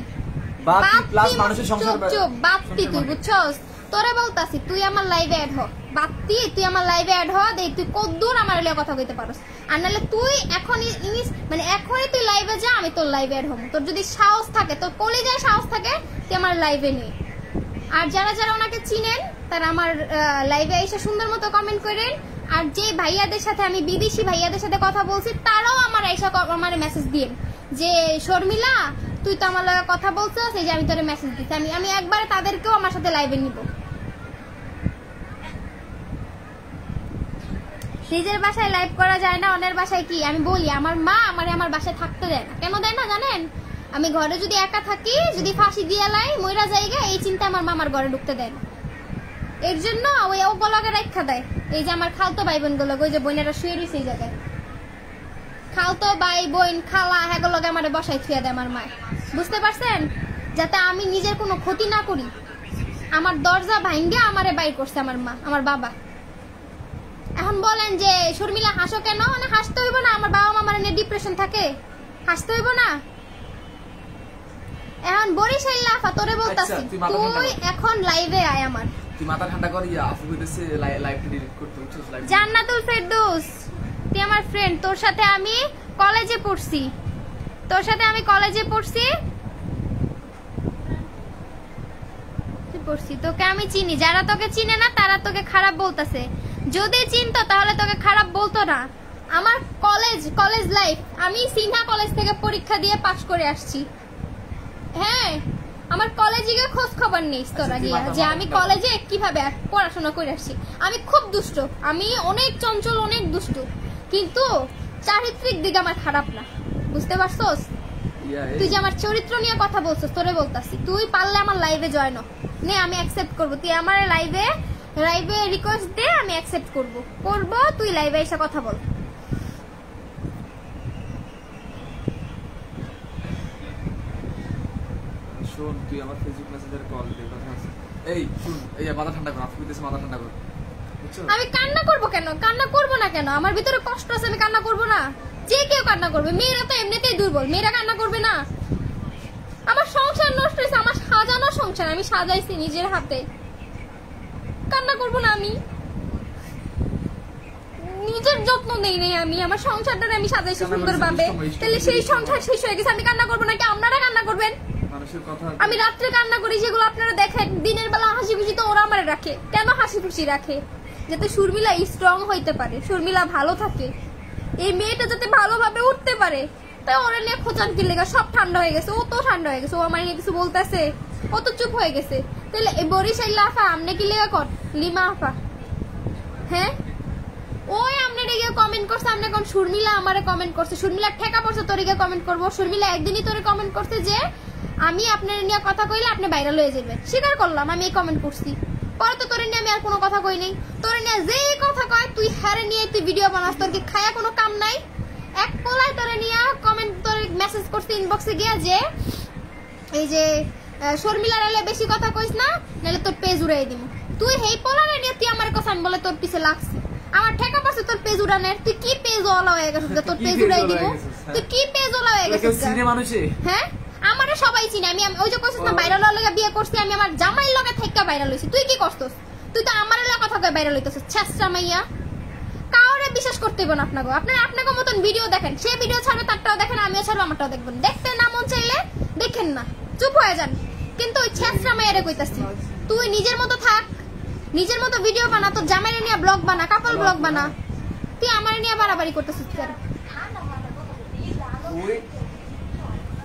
প্লাস মানুষের সংসার
বাত্তি, তুই বুঝছস? তোরে বলতাছি তুই আমার লাইভে অ্যাড হ, বাত্তি, তুই আমার লাইভে অ্যাড হ, দেখ তুই কতদূর আমার লিয়ে কথা কইতে পারস। আর নাহলে তুই এখনই মানে এখনই তুই লাইভে যা, আমি তোর লাইভে অ্যাড হব। তোর যদি সাহস থাকে, তোর কলিজায় সাহস থাকে, তুই আমার লাইভে নে। আর যারা যারা ওনাকে চিনেন তারা আমার লাইভে এসে সুন্দর মতো কমেন্ট করেন। আর যে ভাইয়াদের সাথে আমি বিদেশি ভাইয়াদের সাথে কথা বলছি, তারাও আমার এসে আমার মেসেজ দিন যে শর্মিলা তুই তো আমার লগে কথা বলছিস, এই যে আমি তোরে মেসেজ দিচ্ছি। আমি একবারে তাদেরকেও আমার সাথে লাইভে নিব। নিজের বাসায় লাইভ করা যায় না, অন্যের বাসায় কি? আমি বলি, আমার মা আমার বাসায় থাকতে দেয় না। কেন দেয় না জানেন? আমি ঘরে যদি একা থাকি, যদি ফাঁসি দিয়ে লাই, মইরা জায়গা, এই চিন্তা আমার মা আমার ঘরে ঢুকতে দেয় না। এর জন্য ওই ওগুলোকে রেখা দেয়। এই যে আমার খালতো ভাই বোন গুলো, ওই যে বোনেরা শুয়ে রয়েছে এই জায়গায়, খালতো ভাই বোন খালা, হ্যাগুলোকে আমার বসায় থুয়ে দেয় আমার মা। বুঝতে পারছেন? যাতে আমি নিজের কোনো ক্ষতি না করি। আমার দরজা ভাঙ্গে আমারে বাইর করছে আমার মা, আমার বাবা। এখন বলেন যে শর্মিলা হাসো কেন? মানে হাসতে হইব না? আমার বাবা মামার নিয়ে ডিপ্রেশন থাকে, হাসতে হইব না? এখন বরিশাল লাফা তোরে বলতাছি, তুই এখন লাইভে আয় আমার।
তুই মাথা ঠান্ডা কর, আপু কইতেছে লাইভটা ডিলিট করতে, বুঝছস? লাইভ
জান্নাতুল ফেরদৌস, তুই আমার ফ্রেন্ড, তোর সাথে আমি কলেজে পড়ছি, তোকে আমি চিনি। যারা তোকে চিনে না তারা তোকে খারাপ বলতেছে, যদি চিনতো তাহলে তোকে খারাপ বলতো না। আমার কলেজ লাইফ, আমি সিনহা কলেজ থেকে পরীক্ষা দিয়ে পাশ করে আসছি। হ্যাঁ, আমার কলেজে গিয়ে খোঁজ খবর নিস তোরা গিয়া, যে আমি কলেজে কিভাবে পড়াশোনা করে আসছি। আমি খুব দুষ্ট, আমি অনেক চঞ্চল, অনেক দুষ্ট, কিন্তু চারিত্রিক দিক আমার খারাপ না। বুঝতে পারছস? তুই যে আমার চরিত্র নিয়ে কথা বলছিস, তোরে বলতাছি, তুই পারলে আমার লাইভে জয়েন নে, আমি অ্যাকসেপ্ট করব। তুই আমার লাইভে রিকোয়েস্ট দে, আমি অ্যাকসেপ্ট করব। তুই লাইভে এসে কথা বল।
শোন, তুই আমার ফেসবুক মেসেঞ্জার কল দে, কথা আছে। এই শুন, এই মাথা ঠান্ডা কর, আপু কইতেছে মাথা ঠান্ডা কর।
আমি কান্না করব কেন? কান্না করব না কেন? আমার ভিতরে কষ্ট আছে, আমি কান্না করব না? যে কেউ কান্না করবে, মেয়েরা তো এমনিতেই দুর্বল, মেয়েরা কান্না করবে না? আমার সংসার নষ্ট হয়েছে, আমার সাজানো সংসার, আমি সাজাইছি নিজের হাতে, কান্না করব না? আমি নিজের যত্ন নেই নাই, আমি আমার সংসারটা আমি সাজাইছি সুন্দর ভাবে, তাহলে সেই সংসার শেষ হয়ে গেছে, আমি কান্না করবো নাকি আপনারা কান্না করবেন? আমি রাত্রে কান্না করি, সেগুলো আপনারা দেখেন। দিনের বেলা হাসি খুশি তো ওরা আমারে রাখে। কেন হাসি খুশি রাখে? যাতে শর্মিলা স্ট্রং হইতে পারে, শর্মিলা ভালো থাকে, এই মেয়েটা যাতে ভালোভাবে উঠতে পারে। তাই ওরা নিয়ে খোঁচান কি লেগা সব ঠান্ডা হয়ে গেছে। ও তো ঠান্ডা হয়ে গেছে, ও আমার নিয়ে কিছু বলতেছে, ও তো চুপ হয়ে গেছে। তাহলে এই বরিশাইল আফা আমনে কি লেগা কর লিমা আফা? হ্যাঁ, ওই আমনে গিয়ে কমেন্ট করছে, আমনে কোন শর্মিলা আমারে কমেন্ট করছে, শর্মিলা ঠেকা পড়ছে তোরে গিয়ে কমেন্ট করবো। শর্মিলা একদিনই তোরে কমেন্ট করছে যে আমি আপনার নিয়ে কথা কইলে আপনি ভাইরাল হয়ে যাবেন। স্বীকার করলাম আমি এই কমেন্ট করছি। পরে তো তোরে নিয়ে আমি আর কোনো কথা কই নাই। তোরে নিয়ে যেই কথা কয় তুই হারে নিয়ে তুই ভিডিও বানাস, তোর কি খায়া কোনো কাম নাই? এক পোলাই তোরে নিয়ে কমেন্ট তোর মেসেজ করছে ইনবক্সে গিয়া যে এই যে শর্মিলা রাইলে বেশি কথা কইস না, নাহলে তোর পেজ উড়াই দিব। তুই হেই পোলারে নিয়ে তুই আমার কথা আমি বলে তোর পিছে লাগছি। আমার ঠেকা পাচ্ছে তোর পেজ উড়ানের। তুই কি পেজ ওলা হয়ে গেছিস যে তোর পেজ উড়াই দিব? তুই কি পেজ ওলা হয়ে গেছিস? হ্যাঁ, আমারে সবাই চিনে। আমি ওই যে কইছিস না ভাইরাল হওয়ার লাগা বিয়ে করছি, আমি আমার জামাইর লগে থেকে ভাইরাল হইছি। তুই কি করছস? তুই তো আমার লাগা কথা কই ভাইরাল হইতাছিস। ছেঁচড়া মাইয়া, কাউরে বিশ্বাস করতে হইব না। আপনাকে মতন ভিডিও দেখেন, সে ভিডিও ছাড়বে তারটাও দেখেন, আমিও ছাড়বো আমারটাও দেখবেন। দেখতে না মন চাইলে দেখেন না, চুপ হয়ে যান। কিন্তু ওই ছেঁচড়া মাইয়ারে কইতাছি তুই নিজের মতো থাক, নিজের মতো ভিডিও বানা, তোর জামাইরে নিয়ে ব্লগ বানা, কাপল ব্লগ বানা। তুই আমার নিয়ে বাড়াবাড়ি করতেছিস কেন?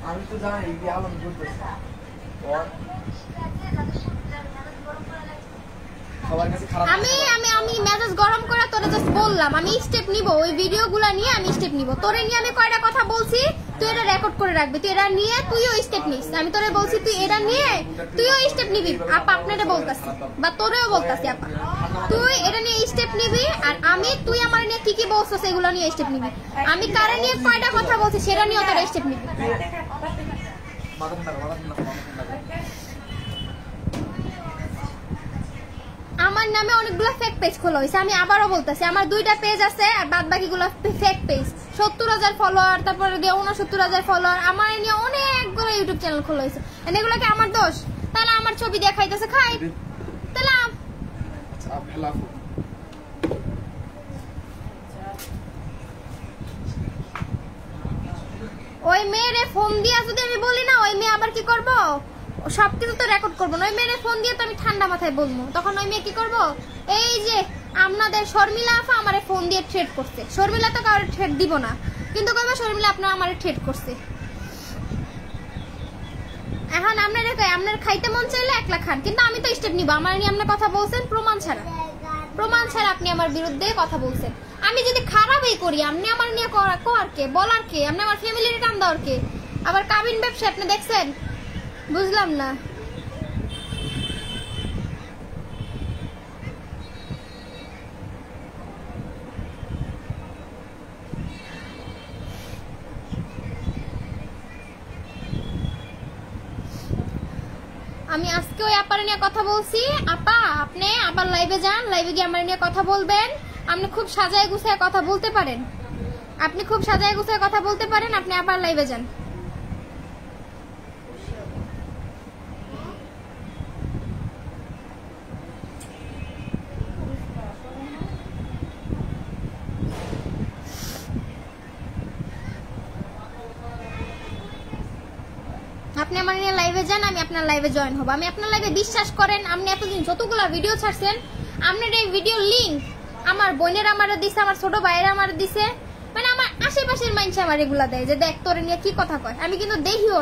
আমি তো জানি কি আলম করতেছে
আমি আমি আমি মেজাজ গরম করে তোরে জাস্ট বললাম আমি স্টেপ নিব, ওই ভিডিওগুলো নিয়ে আমি স্টেপ নিব। তোরে নিয়ে আমি কয়টা কথা বলছি তুই এটা রেকর্ড করে রাখবি, তুই এটা নিয়ে তুইও স্টেপ নিস। আমি তোরে বলছি তুই এটা নিয়ে তুইও স্টেপ নিবি। আপা আপনারে বলতাছি বা তোরেও বলতাছি আপা, তুই এটা নিয়ে স্টেপ নিবি। আর আমি তুই আমার নিয়ে কি কি বলছিস সেগুলো নিয়ে স্টেপ নিবি। আমি কারে নিয়ে কয়টা কথা বলছি সেটা নিয়ে তোরা স্টেপ নিবি। আমার নামে অনেকগুলো ফেক পেজ খোলা হয়েছে। আমি আবারও বলতেছি আমার 2টা পেজ আছে আর বাদ বাকিগুলো ফেক পেজ। 70,000 ফলোয়ার, তারপরে 69,000 ফলোয়ার, আমার নিয়ে অনেকগুলো ইউটিউব চ্যানেল খোলা হয়েছে। এগুলো কি আমার দোষ? তাহলে আমার ছবি দিয়ে খাইতেছে, খাই। তাহলে ওই মেয়েরে ফোন দিয়া যদি আমি বলি না, ওই মেয়ে আবার কি করবো? সবকিছু তো রেকর্ড করবো না। ওই মেয়েরে ফোন দিয়ে তো আমি ঠান্ডা মাথায় বলবো, তখন ওই মেয়ে কি করবো? এই যে আপনাদের শর্মিলা আফা আমারে ফোন দিয়ে থ্রেট করছে। শর্মিলা তো কারোর থ্রেট দিব না, কিন্তু কইবো শর্মিলা আপনার আমারে থ্রেট করছে। এখন আপনার খাইতে মন চাইলে একলা খান, কিন্তু আমি তো স্টেপ নিব। আমার নিয়ে আপনি কথা বলছেন প্রমাণ ছাড়া, প্রমাণ ছাড়া আপনি আমার বিরুদ্ধে কথা বলছেন। আমি যদি খারাপই করি আপনি আমার নিয়ে করার কে, বলার কে? আপনি আমার ফ্যামিলির টান দেওয়ার কে? আবার কাবিন ব্যবসা আপনি দেখছেন? বুঝলাম না। আমি আজকে ওই আপার নিয়ে কথা বলছি। আপা আপনি আবার লাইভে যান, লাইভে গিয়ে আমার নিয়ে কথা বলবেন। আপনি খুব সাজায় গুছায় কথা বলতে পারেন, আপনি খুব সাজায় গুছায় কথা বলতে পারেন। আপনি আবার লাইভে যান। আপনি আমার নিয়ে লাইভে যান, আমি আপনার লাইভে জয়েন হব। আমি আপনার লাইভে বিশ্বাস করেন, আপনি এতদিন যতগুলা ভিডিও ছাড়ছেন, আপনার এই ভিডিও লিঙ্ক আমার বোনের আমারে দিছে, আমার ছোট ভাইয়ের আমারে দিছে, মানে আমার আশেপাশের মানুষ আমার এগুলা দেয় যে দেখ তোরে নিয়ে কি কথা কয়। আমি কিন্তু দেখিও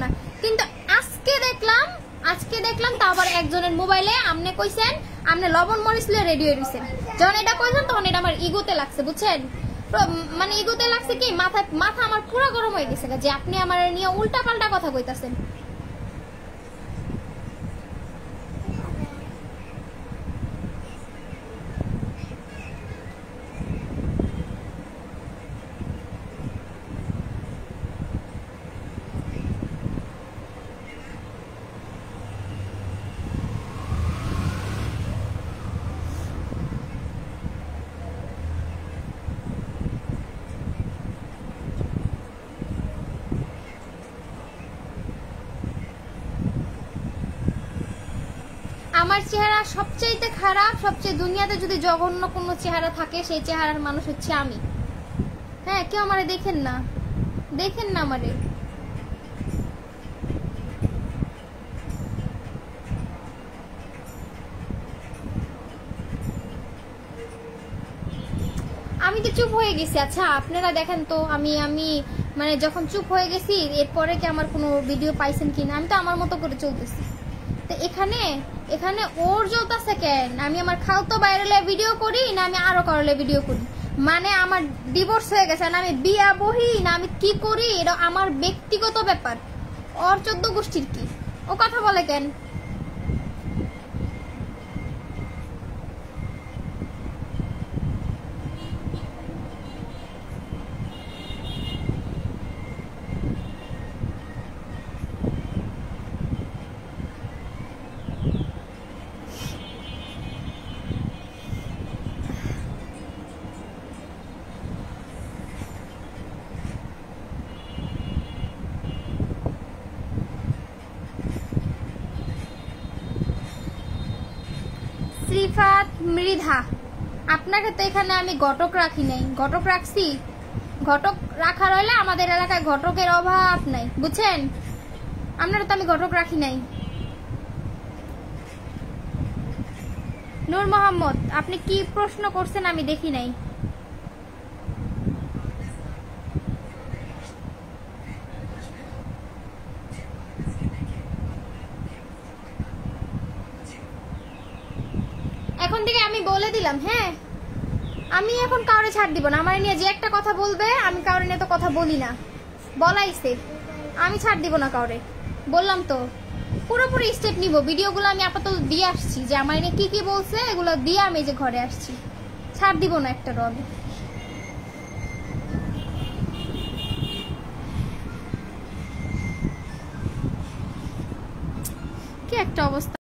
না, কিন্তু আজকে দেখলাম তা আবার একজনের মোবাইলে আপনি কইছেন আপনি লবণ মরিচ লিয়ে রেডি হয়ে রইছেন। যখন এটা কইছেন তখন এটা আমার ইগোতে লাগছে, বুঝছেন? মানে ইগোতে লাগছে কি, মাথা আমার পুরো গরম হয়ে গেছে যে আপনি আমার নিয়ে উল্টা পাল্টা কথা কইতাছেন। আমার চেহারা সবচেয়ে খারাপ, সবচেয়ে দুনিয়াতে যদি জঘন্য কোনো চেহারা থাকে সেই চেহারার মানুষ হচ্ছে আমি। হ্যাঁ, কেউ আমারে দেখেন না আমারে। আমি তো চুপ হয়ে গেছি। আচ্ছা আপনারা দেখেন তো, আমি মানে যখন চুপ হয়ে গেছি এরপরে কি আমার কোনো ভিডিও পাইছেন কিনা? আমি তো আমার মতো করে চলতেছি। তো এখানে ওর চলতেছে কেন? আমি আমার খাওতো বাইরে ভিডিও করি না আমি আরো করলে ভিডিও করি? মানে আমার ডিভোর্স হয়ে গেছে না আমি বিয়া বহি না আমি কি করি, এটা আমার ব্যক্তিগত ব্যাপার। ওর 14 গোষ্ঠীর কি? ও কথা বলে কেন? শ্রীফাত মৃধা, আপনাকে তো এখানে আমি ঘটক রাখি নাই। ঘটক রাখছি? ঘটক রাখার হইলে আমাদের এলাকায় ঘটকের অভাব নাই, বুঝছেন? আপনারা তো আমি ঘটক রাখি নাই। নূর মোহাম্মদ, আপনি কি প্রশ্ন করছেন আমি দেখি নাই। এখন থেকে আমি বলে দিলাম, হ্যাঁ আমি এখন কাউরে ছাড় দিব না। আমার নিয়ে যে একটা কথা বলবে আমি কাউরে নিয়ে তো কথা বলি না, বলাইছে। আমি ছাড় দিব না কাউরে, বললাম তো। পুরোপুরি স্টেপ নিব। ভিডিওগুলো আমি আপাতত দিয়ে আসছি যে আমার নিয়ে কি কি বলছে, এগুলো দিয়ে আমি যে ঘরে আসছি। ছাড় দিব না একটা রদ। কি একটা অবস্থা।